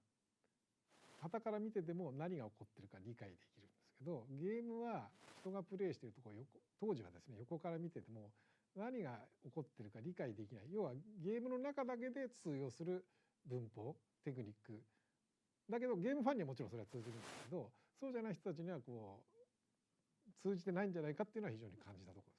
B: 傍から見てても何が起こってるか理解できるんですけど、ゲームは人がプレイしているところ当時はですね横から見てても何が起こってるか理解できない、要はゲームの中だけで通用する文法テクニックだけどゲームファンにはもちろんそれは通じるんですけど、そうじゃない人たちにはこう通じてないんじゃないかっていうのは非常に感じたところです。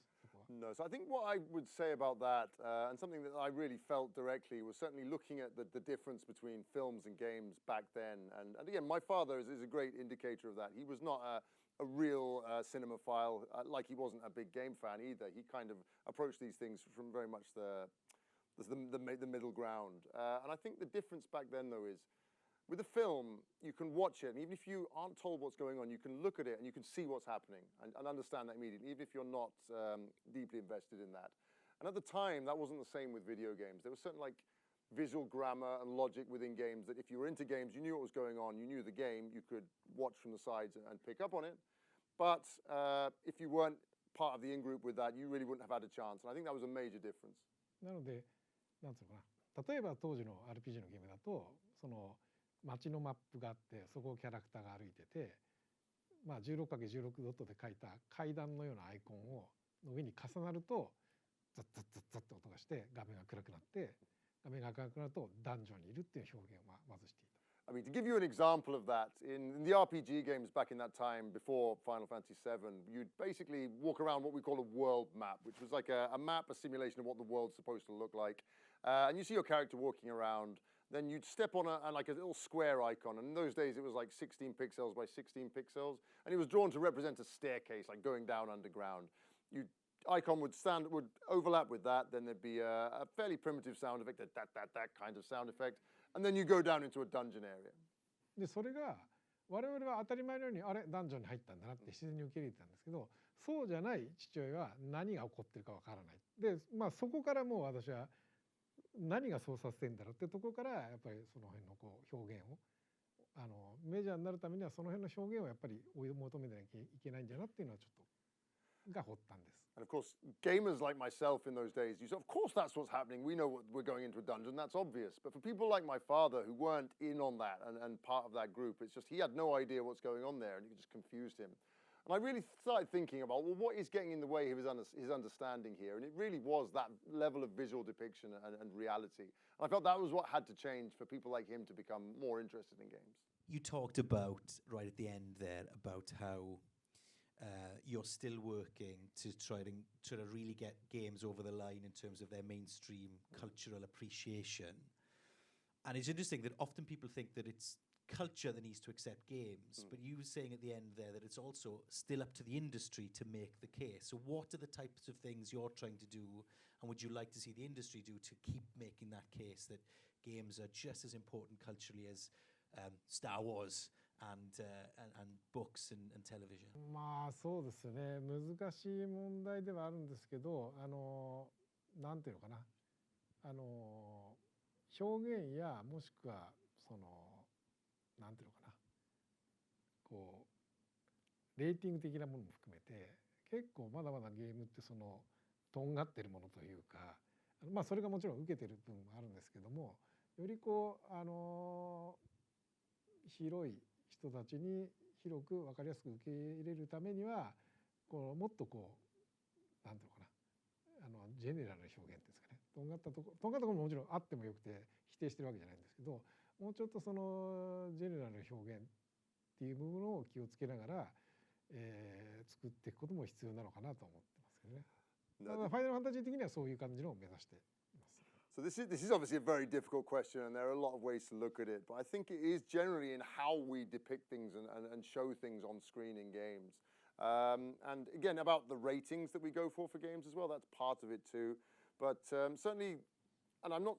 C: No, so I think what I would say about that, and something that I really felt directly, was certainly looking at the difference between films and games back then. And again, my father is a great indicator of that. He was not a real cinemaphile, like he wasn't a big game fan either. He kind of approached these things from very much the There's the middle ground. And I think the difference back then, though, is with a film, you can watch it, and even if you aren't told what's going on, you can look at it and you can see what's happening and understand that immediately, even if you're not deeply invested in that. And at the time, that wasn't the same with video games. There was certain like visual grammar and logic within games that if you were into games, you knew what was going on, you knew the game, you could watch from the sides and pick up on it. But if you weren't part of the in-group with that, you really wouldn't have had a chance. And I think that was a major difference.
B: なので、なんつうのかな、例えば当時の RPG のゲームだと、その街のマップがあって、そこをキャラクターが歩いてて、まあ 16×16 ドットで書いた階段のようなアイコンをの上に重なると、ザッザッザッザッって音がして画面が暗くなって、画面が暗くなるとダンジョンにいるっていう表現をまずしていた。
C: I mean, to give you an example of that, in the RPG games back in that time, before Final Fantasy VII, you'd basically walk around what we call a world map, which was like a map, a simulation of what the world's supposed to look like. And you see your character walking around, then you'd step on like a little square icon. And in those days, it was like 16 pixels by 16 pixels. And it was drawn to represent a staircase, like going down underground. Icon would overlap with that, then there'd be a fairly primitive sound effect, that kind of sound effect, and then you go down into a dungeon area.
B: でそれが我々は当たり前のようにあれダンジョンに入ったんだなって自然に受け入れてたんですけど、そうじゃない父親は何が起こってるかわからない。で、まあそこからもう私は何がそうさせてんだろうってところからやっぱりその辺のこう表現をメジャーになるためにはその辺の表現をやっぱり追い求めなきゃいけないんだなっていうのはちょっとが発端です。
C: And of course, gamers like myself in those days, you said, of course that's what's happening. We know we're going into a dungeon. That's obvious. But for people like my father who weren't in on that and part of that group, it's just he had no idea what's going on there, and it just confused him. And I really started thinking about, well, what is getting in the way of his understanding here? And it really was that level of visual depiction and reality. And I felt that was what had to change for people like him to become more interested in games.
A: You talked about, right at the end there, about how you're still working to try to really get games over the line in terms of their mainstream cultural appreciation. And it's interesting that often people think that it's culture that needs to accept games, but you were saying at the end there that it's also still up to the industry to make the case. So what are the types of things you're trying to do, and would you like to see the industry do to keep making that case that games are just as important culturally as Star Wars and books and television?
B: まあそうですよね、難しい問題ではあるんですけど、なんていうのかな、表現やもしくはそのなんていうのかな、こうレーティング的なものも含めて結構まだまだゲームってそのとんがってるものというか、まあそれがもちろん受けてる部分もあるんですけども、よりこう広い人たちに広く分かりやすく受け入れるためにはこうもっとこうなんていうのかな、ジェネラルな表現ですかね、とんがったところももちろんあってもよくて否定してるわけじゃないんですけど、もうちょっとそのジェネラルな表現っていう部分を気をつけながら、作っていくことも必要なのかなと思ってますけどね。ただファイナルファンタジー的にはそういう感じのを目指しています。
C: So this is obviously a very difficult question, and there are a lot of ways to look at it. But I think it is generally in how we depict things and show things on screen in games. And again, about the ratings that we go for games as well, that's part of it too. But certainly, and I'm not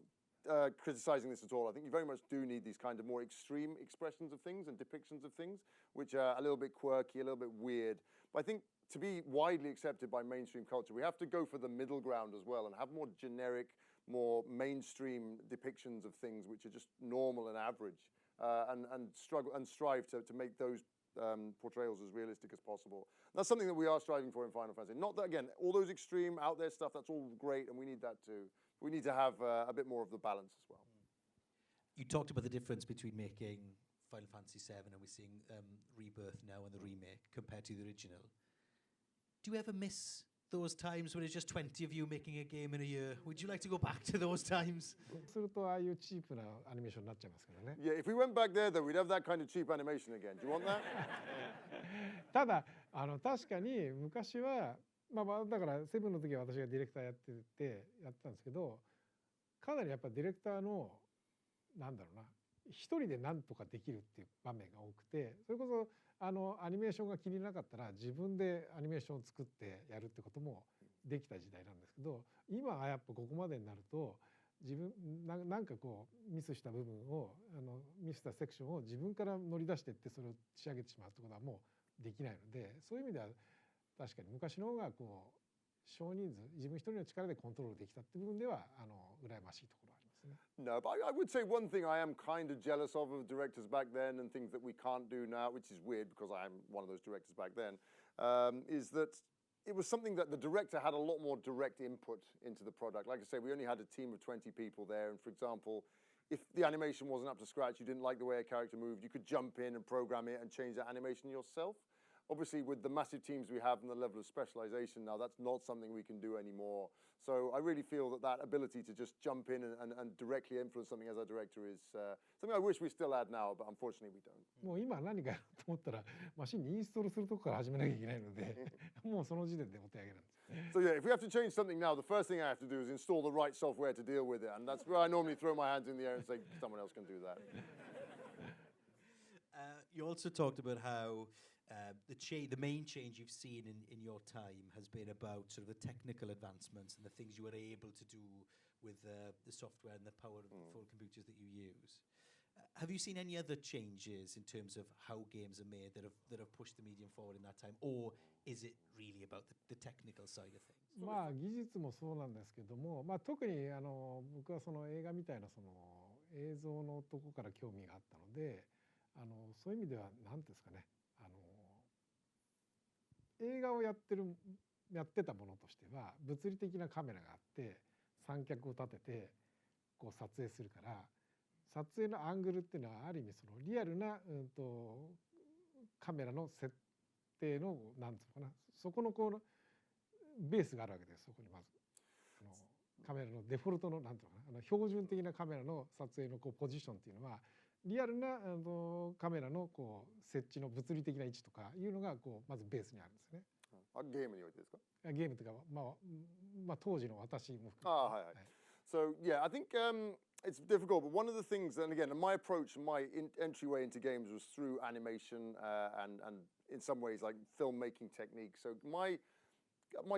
C: criticizing this at all, I think you very much do need these kind of more extreme expressions of things and depictions of things, which are a little bit quirky, a little bit weird. But I think to be widely accepted by mainstream culture, we have to go for the middle ground as well and have more generic, more mainstream depictions of things which are just normal and average, and strive to make those portrayals as realistic as possible. And that's something that we are striving for in Final Fantasy. Not that, again, all those extreme out there stuff, that's all great, and we need that too. We need to have a bit more of the balance as well.
A: You talked about the difference between making Final Fantasy VII and we're seeing Rebirth now and the remake compared to the original. Do you ever miss those times when it's just 20 of you making a game in a year? Would you like to go back to those times?
B: するとああいうチープなアニメーションになっちゃいますからね。
C: Yeah, if we went back there, though, we'd have that kind of cheap animation again. Do you want that?
B: ただ確かに昔はまあだからセブンの時は私がディレクターやってたんですけど、かなりやっぱディレクターのなんだろうな、一人で何とかできるっていう場面が多くて、それこそアニメーションが気になかったら自分でアニメーションを作ってやるってこともできた時代なんですけど、今はやっぱここまでになるとなんかこうミスした部分をミスしたセクションを自分から乗り出していってそれを仕上げてしまうってことはもうできないので、そういう意味では確かに昔の方がこう少人数自分一人の力でコントロールできたっていう部分では羨ましいところはありますね。
C: No, but I would say one thing I am kind of jealous of directors back then and things that we can't do now, which is weird because I am one of those directors back then, is that it was something that the director had a lot more direct input into the product. Like I say, we only had a team of 20 people there, and for example, if the animation wasn't up to scratch, you didn't like the way a character moved, you could jump in and program it and change that animation yourself. Obviously, with the massive teams we have and the level of specialization now, that's not something we can do anymore. So I really feel that that ability to just jump in and directly influence something as a director is something I wish we still had now, but unfortunately we don't.
B: もう今何かやろうと思ったらマシンにインストールするとこから始めなきゃいけないのでもうその時点でお手上げなんです。
C: So yeah, if we have to change something now, the first thing I have to do is install the right software to deal with it, and that's where I normally throw my hands in the air and say someone else can do that.
H: You also talked about how the main change you've seen in your time has been about sort of the technical advancements and the things you were able to do with the software and the power of the full computers that you use. Have you seen any other changes in terms of how games are made that have pushed the medium forward in that time, or is it really about the technical side of things?
B: まあ技術もそうなんですけども、まあ特に僕はその映画みたいなその映像のとこから興味があったので、そういう意味では何ですかね、映画をやってたものとしては物理的なカメラがあって三脚を立ててこう撮影するから、撮影のアングルっていうのはある意味そのリアルな、カメラの設定のなんていうのかな、そこのこうベースがあるわけです。そこにまずカメラのデフォルトのなんていうのかな、標準的なカメラの撮影のこうポジションっていうのはリアルなカメラのこう設置の物理的な位置とかいうのがこうまずベースにあるんですね。
C: ゲームにおいてですか？
B: ゲームというか、まあ当時の私も含めて。
C: はいはい。So yeah, I think it's difficult, but one of the things, and again, my approach, my entryway into games was through animation and in some ways like filmmaking techniques. So my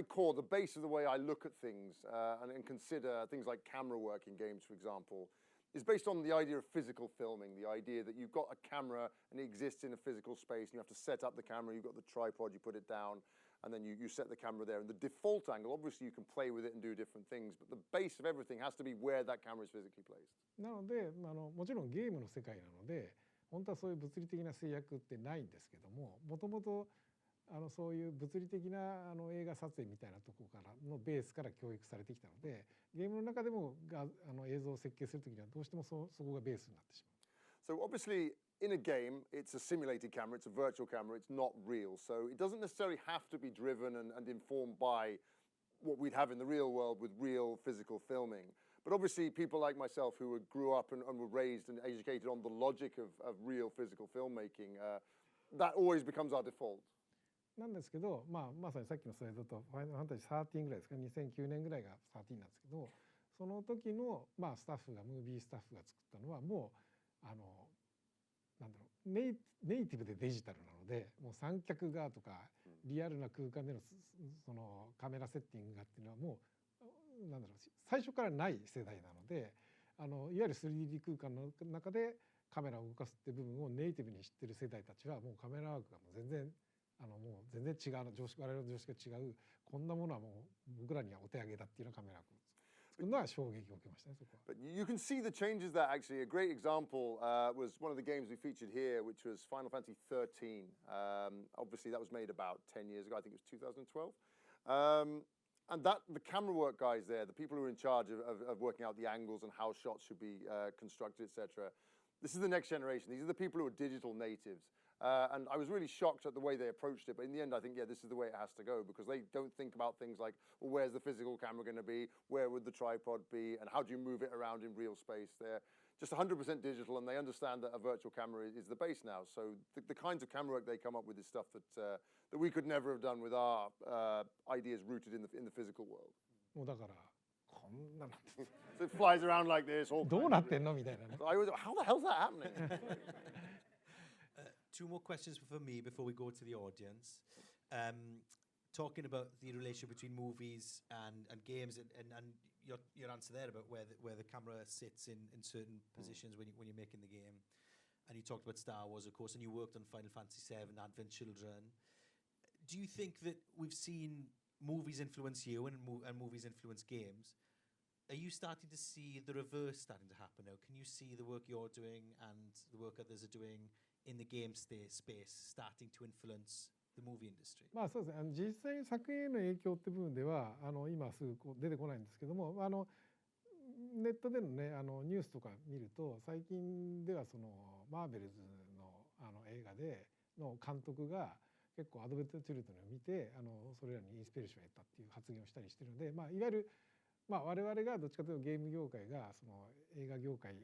C: core, the base of the way I look at things and consider things like camera work in games, for example, is based on the idea of physical filming, the idea that you've got a camera and it exists in a physical space, and you have to set up the camera, you've got the tripod, you put it down, and then you set the camera there. And the default angle, obviously you can play with it and do different things, but the base of everything has to be where that camera is physically placed.
B: なので、もちろんゲームの世界なので、本当はそういう物理的な制約ってないんですけども、もともとそういう物理的な映画撮影みたいなところからのベースから教育されてきたので、ゲームの中でも映像を設計するときにはどうしてもそこがベースになってしまう。
C: So obviously in a game, it's a simulated camera, it's a virtual camera, it's not real. So it doesn't necessarily have to be driven and informed by what we'd have in the real world with real physical filming. But obviously people like myself who grew up and were raised and educated on the logic of real physical filmmaking, that always becomes our default.
B: なんですけど、まさにさっきのスライドとファイナルファンタジー13ぐらいですか、2009年ぐらいが13なんですけど、その時のスタッフがムービースタッフが作ったのはもうなんだろう、ネイティブでデジタルなので、もう三脚がとかリアルな空間でのそのカメラセッティングがっていうのはもうなんだろう、最初からない世代なので、いわゆる 3D 空間の中でカメラを動かすって部分をネイティブに知ってる世代たちはもうカメラワークがもう全然もう全然違う、我々の常識が違う、こんなものはもう僕らにはお手上げだっていうようなカメラワーク作るのは衝撃を受けましたね、そこは。
C: But you can see the changes there. Actually, a great example was one of the games we featured here, which was Final Fantasy 13. Obviously, that was made about 10 years ago. I think it was 2012. And the camera work guys there, the people who are in charge of working out the angles and how shots should be constructed, etc. This is the next generation. These are the people who are digital natives. And I was really shocked at the way they approached it. But in the end, I think, yeah, this is the way it has to go, because they don't think about things like, well, where's the physical camera going to be? Where would the tripod be? And how do you move it around in real space? They're just 100% digital, and they understand that a virtual camera is the base now. So the kinds of camera work they come up with is stuff that we could never have done with our ideas rooted in the physical world.
B: もうだからこんなの
C: So it flies around like this.
B: どうなってんのみたいなね。
C: I was, how the hell's that happening?
H: Two more questions for me before we go to the audience. Talking about the relationship between movies and games, and your answer there about where the camera sits in certain positions when you're making the game, and you talked about Star Wars, of course, and you worked on Final Fantasy VII, Advent Children. Do you think that we've seen movies influence you and movies influence games? Are you starting to see the reverse starting to happen now? Can you see the work you're doing and the work others are doing in the game space starting to influence the movie industry?
B: まあそうですね。実際に作品への影響って部分では今すぐ出てこないんですけども、ネットでのねニュースとか見ると最近ではそのマーベルズの映画での監督が結構アドベンチャーチルドレンを見てそれらにインスピレーションを得たっていう発言をしたりしてるので、いわゆる我々がどっちかというとゲーム業界がその映画業界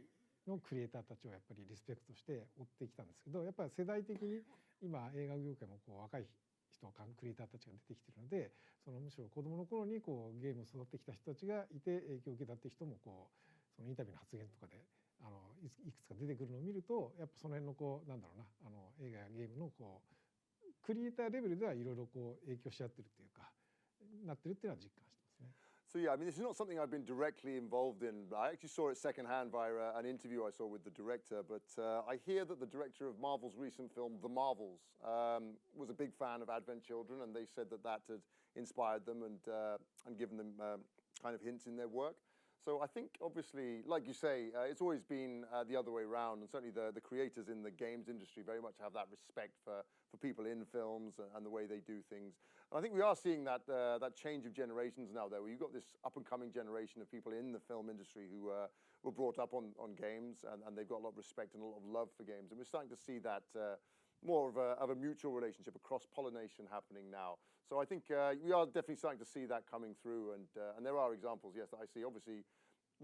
B: のクリエイターたちをやっぱりリスペクトして追ってきたんですけど、やっぱり世代的に今映画業界もこう若い人クリエイターたちが出てきてるので、そのむしろ子どもの頃にこうゲームを育ってきた人たちがいて影響を受けたって人もこうそのインタビューの発言とかでいくつか出てくるのを見ると、やっぱその辺のこうなんだろうな映画やゲームのこうクリエイターレベルではいろいろこう影響し合ってるっていうかなってるっていうのは実感してますね。
C: So yeah, I mean, this is not something I've been directly involved in. I actually saw it secondhand via an interview I saw with the director, but I hear that the director of Marvel's recent film, The Marvels, was a big fan of Advent Children, and they said that had inspired them and given them kind of hints in their work. So I think, obviously, like you say, it's always been the other way around, and certainly the creators in the games industry very much have that respect for people in films and the way they do things. And I think we are seeing that change of generations now, though, where you've got this up-and-coming generation of people in the film industry who were brought up on games, and they've got a lot of respect and a lot of love for games. And we're starting to see that more of a mutual relationship, a cross-pollination happening now. So I think we are definitely starting to see that coming through, and there are examples, yes, that I see, obviously,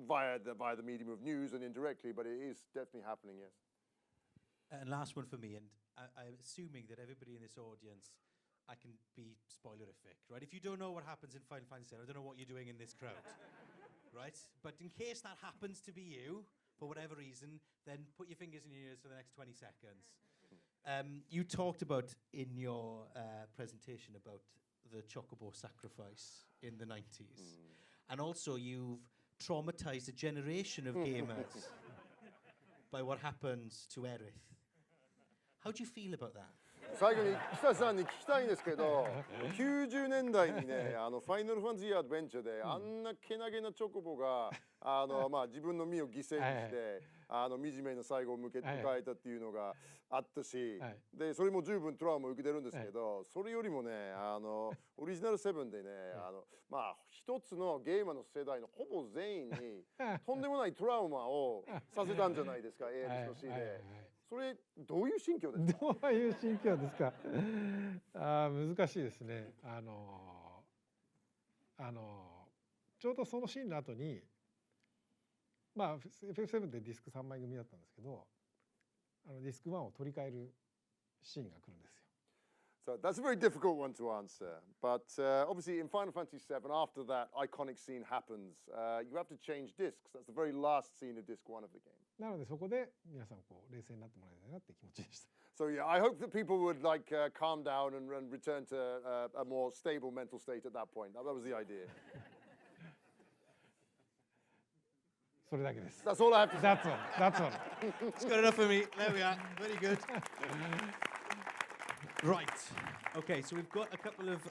C: via the medium of news and indirectly, but it is definitely happening, yes.
H: And last one for me, and I'm assuming that everybody in this audience, I can be spoilerific, right? If you don't know what happens in Final Fantasy VII, I don't know what you're doing in this crowd, right? But in case that happens to be you, for whatever reason, then put your fingers in your ears for the next 20 seconds. You talked about in your presentation about the Chocobo sacrifice in the 90s. And also you've traumatized a generation of gamers by what happens to Aerith. How do you feel about that?
C: 最後に北さんに聞きたいんですけど、90年代にね、ファイナルファンタジーアドベンチャーで、あんなけなげなチョコボが、自分の身を犠牲にして、惨めな最後を迎えたっていうのがあったし、で、それも十分トラウマを受けてるんですけど、それよりもね、オリジナル7でね、一つのゲーマーの世代のほぼ全員に、とんでもないトラウマをさせたんじゃないですか、エールと C で。それどういう心境ですか？
B: どういう心境ですか？難しいですね。ちょうどそのシーンの後に、FF7 でディスク3枚組だったんですけど、ディスク1を取り替えるシーンが来るんですよ。
C: So that's a very difficult one to answer. But obviously in Final Fantasy VII, after that iconic scene happens, you have to change discs. That's the very last scene of disc 1 of the game.
B: なのでそこで皆さんこう冷静になってもらいたいなって気持ちでした。
C: So yeah, I hope that people would like calm down and return to a more stable mental state at that point. That was the idea.
B: それだけです。
C: That's all I have to say.
B: That's all. That's all.
H: It's good enough for me. There we are. Very good. Right. Okay. So we've got a couple of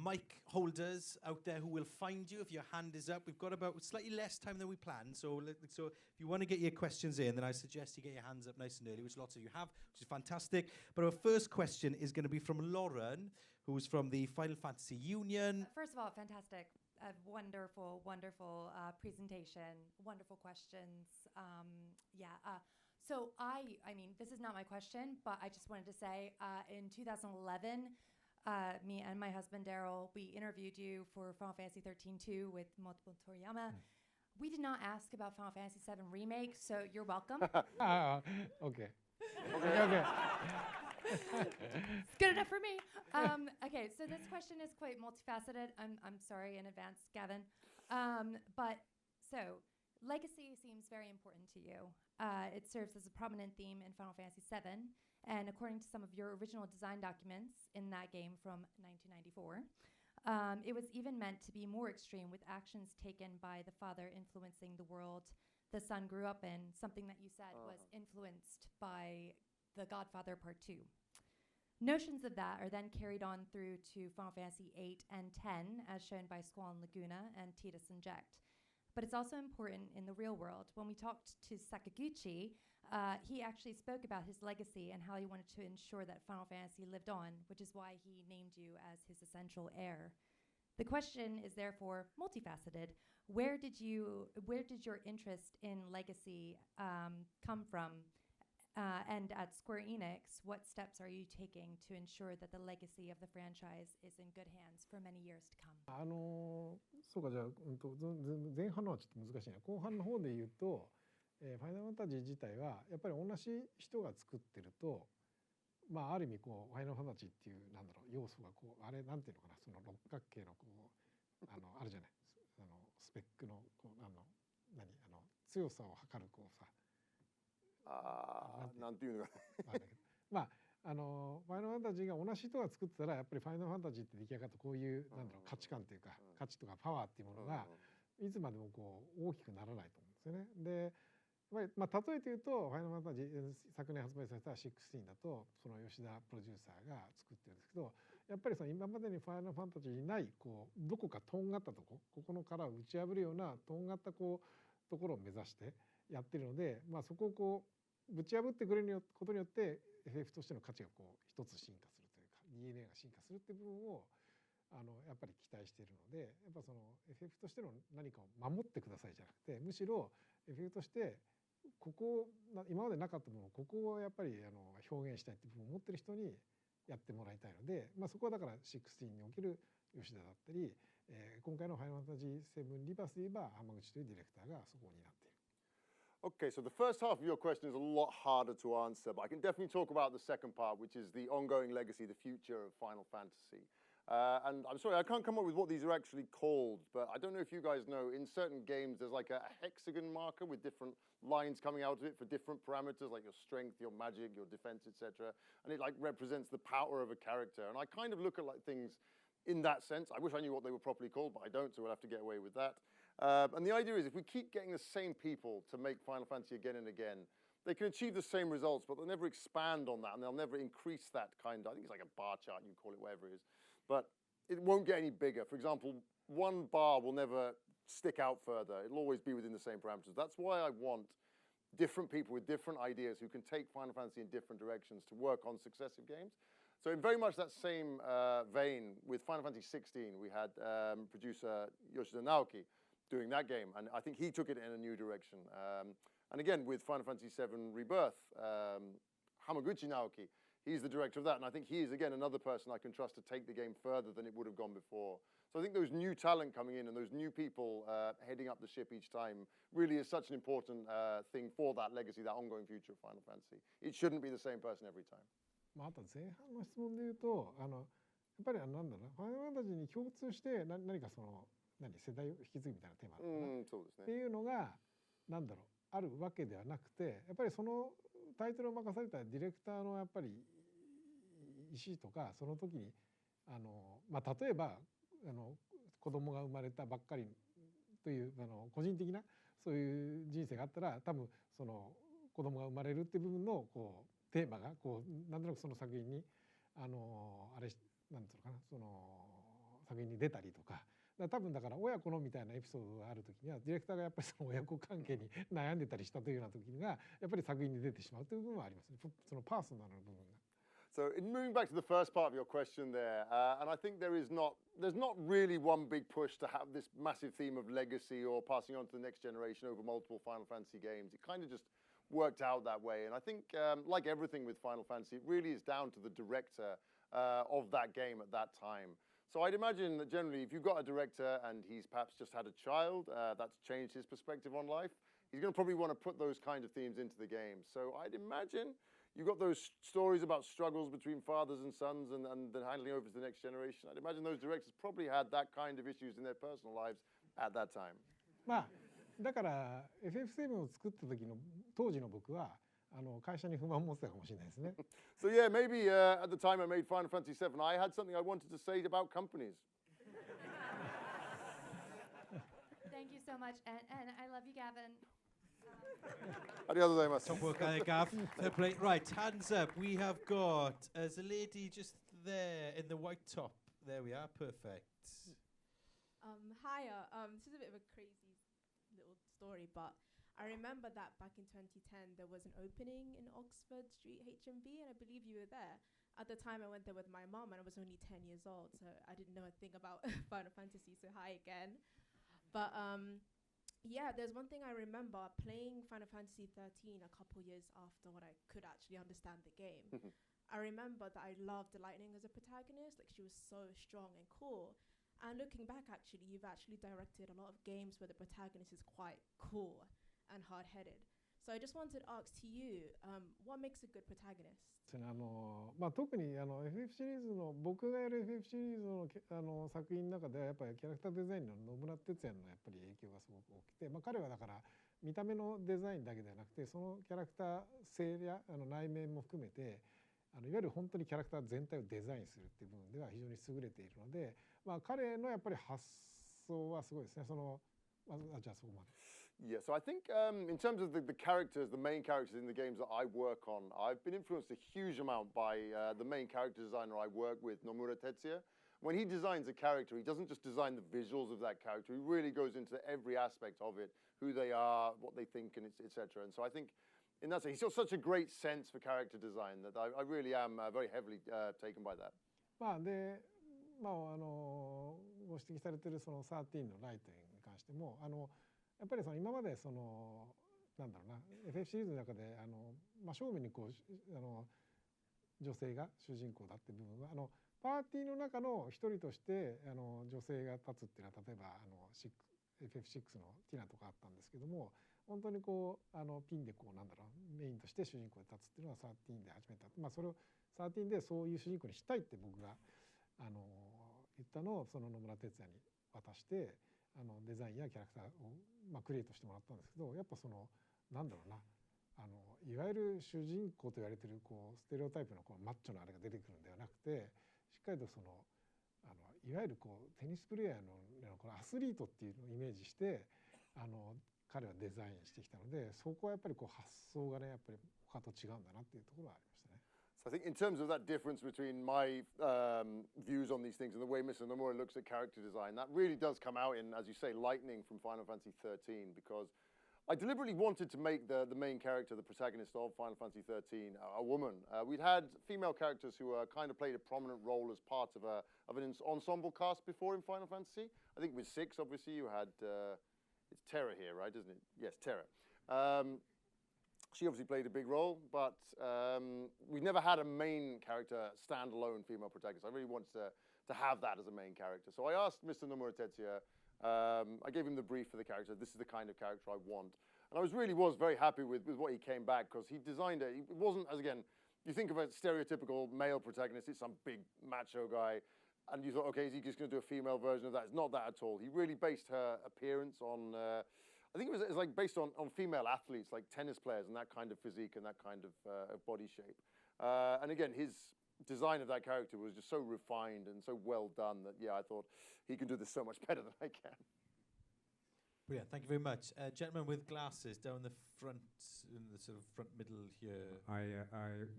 H: mic holders out there who will find you if your hand is up. We've got about slightly less time than we planned. So if you want to get your questions in, then I suggest you get your hands up nice and early, which lots of you have, which is fantastic. But our first question is going to be from Lauren, who's from the Final Fantasy Union.
I: First of all, fantastic. A wonderful, wonderful presentation. Wonderful questions. So I mean, this is not my question, but I just wanted to say, in 2011, me and my husband, Daryl, we interviewed you for Final Fantasy 13-2 with Motobu Toriyama. We did not ask about Final Fantasy VII Remake, so you're welcome.
B: Okay.
C: Okay.
I: It's good enough for me. Okay, so this question is quite multifaceted. I'm sorry in advance, Gavin. But so, legacy seems very important to you. It serves as a prominent theme in Final Fantasy VII, and according to some of your original design documents in that game from 1994, It was even meant to be more extreme, with actions taken by the father influencing the world the son grew up in, something that you said was influenced by The Godfather Part 2. Notions of that are then carried on through to Final Fantasy 8 and 10, as shown by Squall and Laguna and Tidus Inject. But it's also important in the real world. When we talked to Sakaguchi, he actually spoke about his legacy and how he wanted to ensure that Final Fantasy lived on, which is why he named you as his essential heir. The question is therefore multifaceted. Where did your interest in legacy come from? And at Square Enix, what steps are you taking to ensure that the legacy of the franchise is in good hands for many years to come?
B: そうか、じゃあ、前半のはちょっと難しいな。後半の方で言うと、ファイナルファンタジー自体はやっぱり同じ人が作ってると、まあある意味こうファイナルファンタジーっていうなんだろう要素がこうあれなんていうのかな、その六角形のこうあるじゃない、スペックのこう強さを測るこうさ。
C: なんていうのか
B: まあファイナルファンタジーが同じ人が作ってたらやっぱりファイナルファンタジーって出来上がったこういうなんだろう価値観っていうか価値とかパワーっていうものがいつまでもこう大きくならないと思うんですよね。でまあ例えて言うとファイナルファンタジー昨年発売された16だとその吉田プロデューサーが作ってるんですけど、やっぱりその今までにファイナルファンタジーにないこうどこかとんがったとここの殻を打ち破るようなとんがったこうところを目指してやってるので、まあそこをこうぶち破ってくれることによって FF としての価値がこう一つ進化するというか DNA が進化するっていう部分をやっぱり期待しているので、やっぱその FF としての何かを守ってくださいじゃなくて、むしろ FF としてここ今までなかったものをここをやっぱり表現したいっていう部分を持ってる人にやってもらいたいので、まあそこはだから16における吉田だったり、今回のファイナルファンタジー7リバースで言えば浜口というディレクターがそこを担っている。
C: Okay, so the first half of your question is a lot harder to answer, but I can definitely talk about the second part, which is the ongoing legacy, the future of Final Fantasy. And I'm sorry, I can't come up with what these are actually called, but I don't know if you guys know, in certain games there's like a hexagon marker with different lines coming out of it for different parameters, like your strength, your magic, your defense, etc. And it like represents the power of a character. And I kind of look at like things in that sense. I wish I knew what they were properly called, but I don't, so we'll have to get away with that. And the idea is if we keep getting the same people to make Final Fantasy again and again, they can achieve the same results, but they'll never expand on that, and they'll never increase that kind of, I think it's like a bar chart, you call it, whatever it is. But it won't get any bigger. For example, one bar will never stick out further. It'll always be within the same parameters. That's why I want different people with different ideas who can take Final Fantasy in different directions to work on successive games. So in very much that same vein, with Final Fantasy 16, we had producer Yoshida Naoki doing that game, and I think he took it in a new direction. And again, with Final Fantasy VII Rebirth, Hamaguchi Naoki, he's the director of that, and I think he is, again, another person I can trust to take the game further than it would have gone before. So I think those new talent coming in and those new people heading up the ship each time really is such an important thing for that legacy, that ongoing future of Final Fantasy. It shouldn't be the same person every time.
B: まあ、あと前半の質問で言うとやっぱりなんだろうな、ファイナルファンタジーに共通して何かその世代を引き継ぐみたいなテーマっていうのがなんだろうあるわけではなくて、やっぱりそのタイトルを任されたディレクターのやっぱり意思とか、その時にまあ例えば子供が生まれたばっかりという個人的なそういう人生があったら、多分その子供が生まれるっていう部分のこうテーマがこうなんとなくその作品にあれなんていうのかな、その作品に出たりとか。多分だから親子のみたいなエピソードがある時にはディレクターがやっぱりその親子関係に悩んでたりしたというような時にがやっぱり作品に出てしまうという部分はありますね。そのパーソナルな部分が。
C: So in moving back to the first part of your question there, and I think there's not really one big push to have this massive theme of legacy or passing on to the next generation over multiple Final Fantasy games. It kind of just worked out that way, and I think like everything with Final Fantasy, it really is down to the director of that game at that time. So I'd imagine that generally if you've got a director and he's perhaps just had a child, that's changed his perspective on life, he's going to probably want to put those kind of themes into the game. So I'd imagine you've got those stories about struggles between fathers and sons and then handing over to the next generation. I'd imagine those directors probably had that kind of issues in their personal lives at that time.
B: まあだから FF7 を作った時の当時の僕は会社に不満を持ってたかもしれないですね。
C: So yeah, maybe at the time I made Final Fantasy VII, I had something I wanted to say about companies.
I: Thank you so much, and I love you, Gavin.
H: Top work, Gav. Fair play. Right, hands up. We have got as a lady just there in the white top. There we are. Perfect.
J: Hiya. This is a bit of a crazy little story, but I remember that back in 2010 there was an opening in Oxford Street HMV, and I believe you were there. At the time I went there with my mom, and I was only 10 years old, so I didn't know a thing about Final Fantasy, so hi again. But yeah, there's one thing I remember playing Final Fantasy 13 a couple years after when I could actually understand the game. I remember that I loved Lightning as a protagonist, like she was so strong and cool. And looking back, actually, you've actually directed a lot of games where the protagonist is quite cool and hard-headed. So I just wanted to ask to you, what makes a good protagonist?
B: 特にFF シリーズの僕がやる FF シリーズの作品の中ではやっぱりキャラクターデザインの野村哲也のやっぱり影響がすごく大きくて、彼はだから見た目のデザインだけではなくてそのキャラクター性や内面も含めていわゆる本当にキャラクター全体をデザインするっていう部分では非常に優れているので、彼のやっぱり発想はすごいですね。じゃあそこまで。
C: Yeah, so I think in terms of the characters, the main characters in the games that I work on, I've been influenced a huge amount by the main character designer I work with, Nomura Tetsuya. When he designs a character, he doesn't just design the visuals of that character, he really goes into every aspect of it, who they are, what they think, and etc. And so I think in that sense, he's got such a great sense for character design that I really am very heavily taken by that.
B: で、ご指摘されているその13のライトに関してもやっぱり今までなんだろうな FF シリーズの中で真正面にこう女性が主人公だっていう部分はパーティーの中の一人として女性が立つっていうのは例えばFF6 のティナとかあったんですけども本当にこうピンでこうなんだろうメインとして主人公で立つっていうのは13で始めた。それを13でそういう主人公にしたいって僕が言ったのをその野村哲也に渡して。デザインやキャラクターを、クリエイトしてもらったんですけどやっぱなんだろうないわゆる主人公と言われてるステレオタイプのマッチョなあれが出てくるんではなくてしっかりといわゆるテニスプレーヤーのアスリートっていうのをイメージして彼はデザインしてきたのでそこはやっぱり発想がねやっぱり他と違うんだなっていうところはありましたね。
C: I think in terms of that difference between my views on these things and the way Mr. Nomura looks at character design, that really does come out in, as you say, Lightning from Final Fantasy XIII, because I deliberately wanted to make the main character, the protagonist of Final Fantasy XIII, a woman. We'd had female characters who kind of played a prominent role as part of an ensemble cast before in Final Fantasy. I think with 6, obviously, you had, it's Terra here, right, isn't it? Yes, Terra. She obviously played a big role, but we never had a main character, standalone female protagonist. I really wanted to have that as a main character. So I asked Mr. Nomura Tetsuya, I gave him the brief for the character. This is the kind of character I want. And I was very happy with what he came back, because he designed it. It wasn't, as again, you think of a stereotypical male protagonist, it's some big macho guy. And you thought, okay, is he just going to do a female version of that? It's not that at all. He really based her appearance on... I think it was like based on female athletes, like tennis players, and that kind of physique and that kind of body shape. And again, his design of that character was just so refined and so well done that, yeah, I thought he can do this so much better than I can.
H: Brilliant, thank you very much. Gentleman with glasses down the front, in the sort of front middle here.
K: I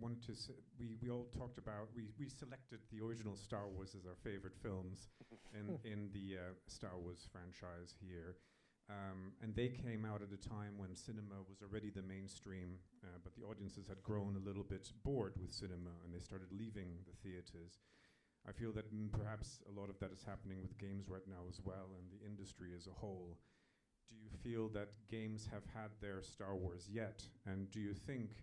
K: wanted to say, we all talked about, we selected the original Star Wars as our favorite films in the Star Wars franchise here. And they came out at a time when cinema was already the mainstream, but the audiences had grown a little bit bored with cinema and they started leaving the theaters. I feel that perhaps a lot of that is happening with games right now as well and the industry as a whole. Do you feel that games have had their Star Wars yet? And do you think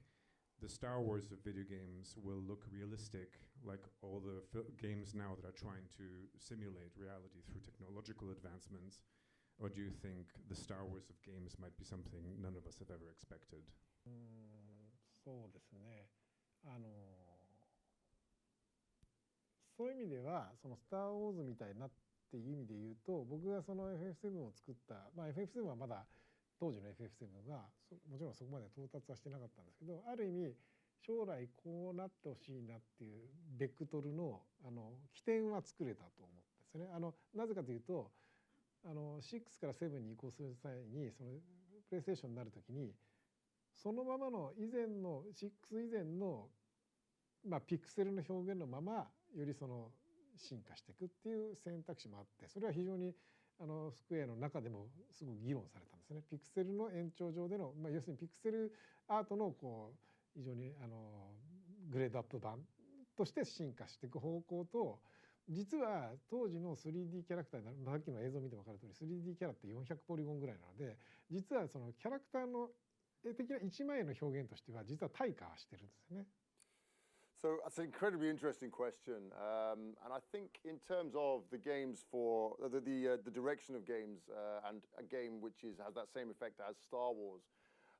K: the Star Wars of video games will look realistic like all the games now that are trying to simulate reality through technological advancements? Or do you think the Star Wars of games might be something none of us have ever expected?
B: そうですね。そういう意味ではそのスター・ウォーズみたいなっていう意味で言うと僕がその FF7 を作った、FF7 はまだ当時の FF7 がもちろんそこまで到達はしてなかったんですけどある意味将来こうなってほしいなっていうベクトルの起点は作れたと思うんですね。なぜかというと6から7に移行する際にそのプレイステーションになるときにそのままの以前の6以前の、ピクセルの表現のままよりその進化していくっていう選択肢もあってそれは非常にスクエアの中でもすごく議論されたんですね。ピクセルの延長上での、要するにピクセルアートのこう非常にグレードアップ版として進化していく方向と実は当時の 3D キャラクターさっきの映像を見て分かる通り 3D キャラって400ポリゴンぐらいなので実はそのキャラクターの絵的な一枚絵の表現としては実は退化してるんですよね。
C: So that's an incredibly interesting question, and I think in terms of the games for the direction of games and a game which has that same effect as Star Wars.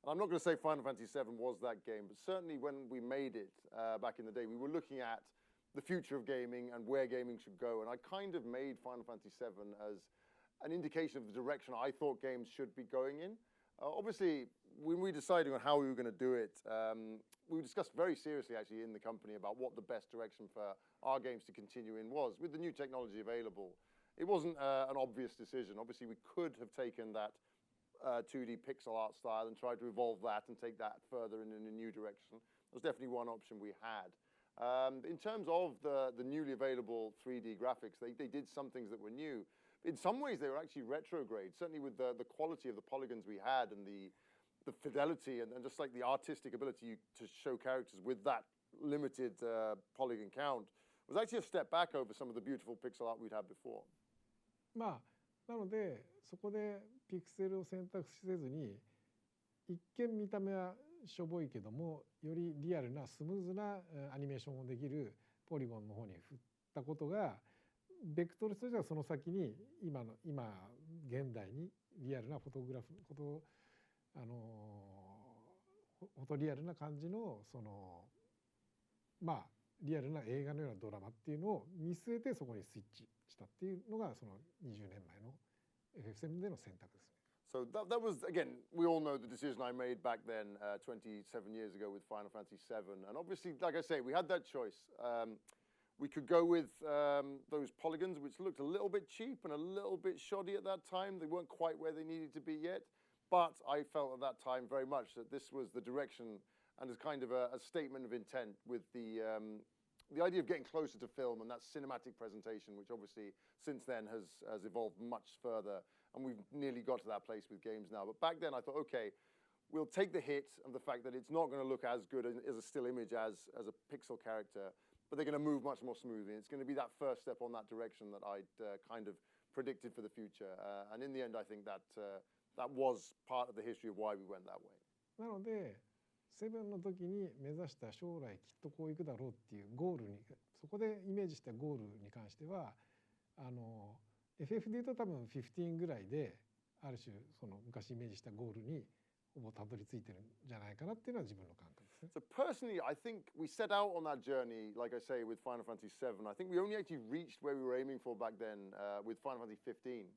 C: And I'm not going to say Final Fantasy VII was that game, but certainly when we made it back in the day, we were looking at the future of gaming and where gaming should go. And I kind of made Final Fantasy VII as an indication of the direction I thought games should be going in. Obviously, when we decided on how we were going to do it, we discussed very seriously actually in the company about what the best direction for our games to continue in was. With the new technology available, it wasn't an obvious decision. Obviously, we could have taken that 2D pixel art style and tried to evolve that and take that further in a new direction. That was definitely one option we had. In terms of the newly available 3D graphics, they did some things that were new. In some ways, they were actually retrograde, certainly with the quality of the polygons we had and the fidelity and just like the artistic ability to show characters with that limited polygon count was actually a step back over some of the beautiful pixel art we'd had before.
B: なのでそこでピクセルを選択せずに一見見た目はしょぼいけどもよりリアルなスムーズなアニメーションをできるポリゴンの方に振ったことがベクトルとしてはその先に今現代にリアルなフォトリアルな感じのリアルな映画のようなドラマっていうのを見据えてそこにスイッチしたっていうのがその20年前の FF7 での選択ですね。
C: So that was, again, we all know the decision I made back then 27 years ago with Final Fantasy VII. And obviously, like I say, we had that choice. We could go with those polygons, which looked a little bit cheap and a little bit shoddy at that time. They weren't quite where they needed to be yet. But I felt at that time very much that this was the direction and as kind of a statement of intent with the idea of getting closer to film and that cinematic presentation, which obviously since then has evolved much further. And we've nearly got to that place with games now. But back then I thought, okay, we'll take the hit of the fact that it's not going to look as good as a still image as a pixel character, but they're going to move much more smoothly. It's going to be that first step on that direction that I'd kind of predicted for the future. And in the end, I think that was part of the history of why we went that way.
B: なので7の時に目指した将来きっとこういくだろうっていうゴールにそこでイメージしたゴールに関してはFF でいうと多分15ぐらいである種その昔イメージしたゴールにほぼたどり着いてるんじゃないかなっていうのは自分の感覚ですね。
C: So personally, I think we set out on that journey, like I say, with Final Fantasy VII. I think we only actually reached where we were aiming for back then with Final Fantasy 15.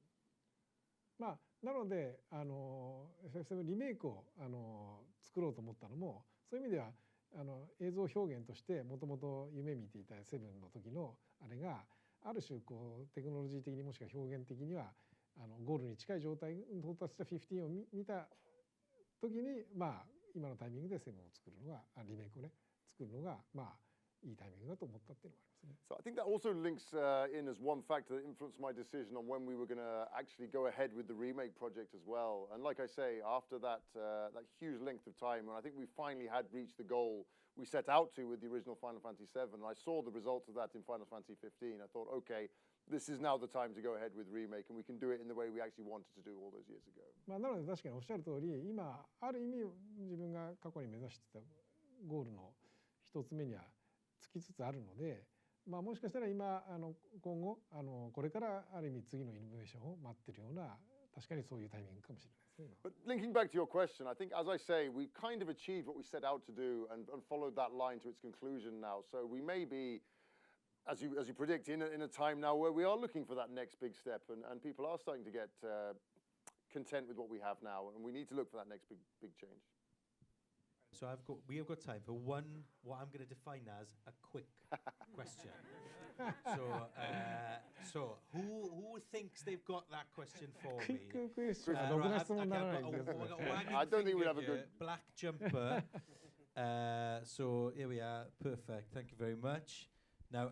B: なのでFF7 リメイクを作ろうと思ったのもそういう意味では映像表現としてもともと夢見ていた7の時のあれがある種こうテクノロジー的にもしくは表現的にはゴールに近い状態に到達した15を見た時に今のタイミングで7を作るのがリメイクをね作るのがいいタイミングだと思ったっていうのがありますね。
C: So I think that also links in as one factor that influenced my decision on when we were going to actually go ahead with the remake project as well. And like I say, after that huge length of time, when I think we finally had reached the goal we set out to with the original Final Fantasy VII, and I saw the results of that in Final Fantasy 15, I thought, okay, this is now the time to go ahead with remake, and we can do it in the way we actually wanted to do all those years ago.
B: なので確かにおっしゃる通り、今ある意味自分が過去に目指してたゴールの一つ目にはつきつつあるので、もしかしたら今今後これからある意味次のイノベーションを待ってるような確かにそういうタイミングかもしれないですね。
C: But linking back to your question, I think, as I say, we kind of achieved what we set out to do and followed that line to its conclusion now. So we may be, as you predict, in a time now where we are looking for that next big step, and people are starting to get content with what we have now, and we need to look for that next big change.
H: So we have got time for one, what I'm going to define as a quick question. So who thinks they've got that question for me?
B: クイッククエスチョンはろくな質問にならないんですよね。
C: I don't think we'll have a good...
H: Black jumper. So here we are. Perfect. Thank you very much. Now,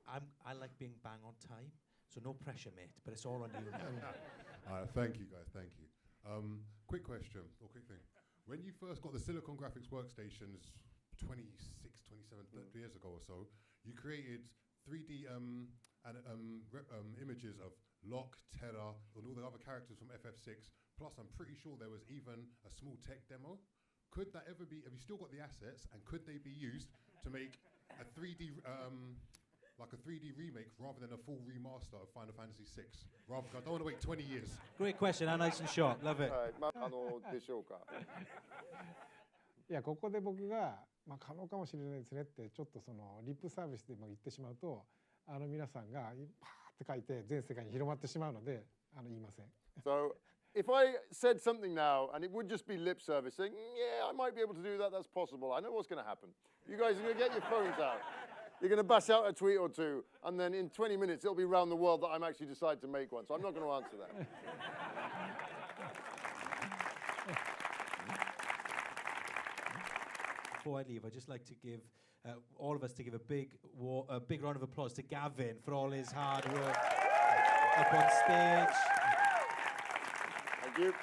H: I like being bang on time, so no pressure, mate, but it's all on you now.
F: Thank you, guys. Thank you. Quick question, or quick thing. When you first got the Silicon Graphics workstations 26, 27, 30 years ago or so, you created 3D images of Locke, Terra, and all the other characters from FF6. Plus, I'm pretty sure there was even a small tech demo. Could that ever be, have you still got the assets, and could they be used to make a 3D, like a 3D remake rather than a full remaster of Final Fantasy VI? Rather, I don't want to wait 20 years.
H: Great question, and nice and short. Love it.
C: でしょうか。
B: いや、ここで僕が、可能かもしれないですねってちょっとそのリップサービスでも言ってしまうと、皆さんがパーって書いて全世界に広まってしまうので言いません。
C: So if I said something now and it would just be lip service saying, yeah, I might be able to do that, that's possible. I know what's going to happen. You guys are going to get your phones out. You're going to bash out a tweet or two, and then in 20 minutes it'll be around the world that I'm actually decided to make one. So I'm not going to answer that.
H: Before I leave, I'd just like to give all of us to give a big round of applause to Gavin for all his hard work up on stage.
C: Thank you.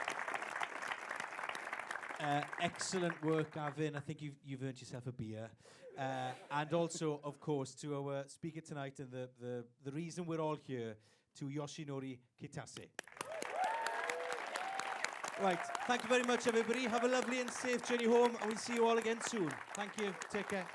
H: Excellent work, Gavin. I think you've earned yourself a beer. And also, of course, to our speaker tonight and the reason we're all here, to Yoshinori Kitase. Right, thank you very much, everybody. Have a lovely and safe journey home, and we'll see you all again soon. Thank you. Take care.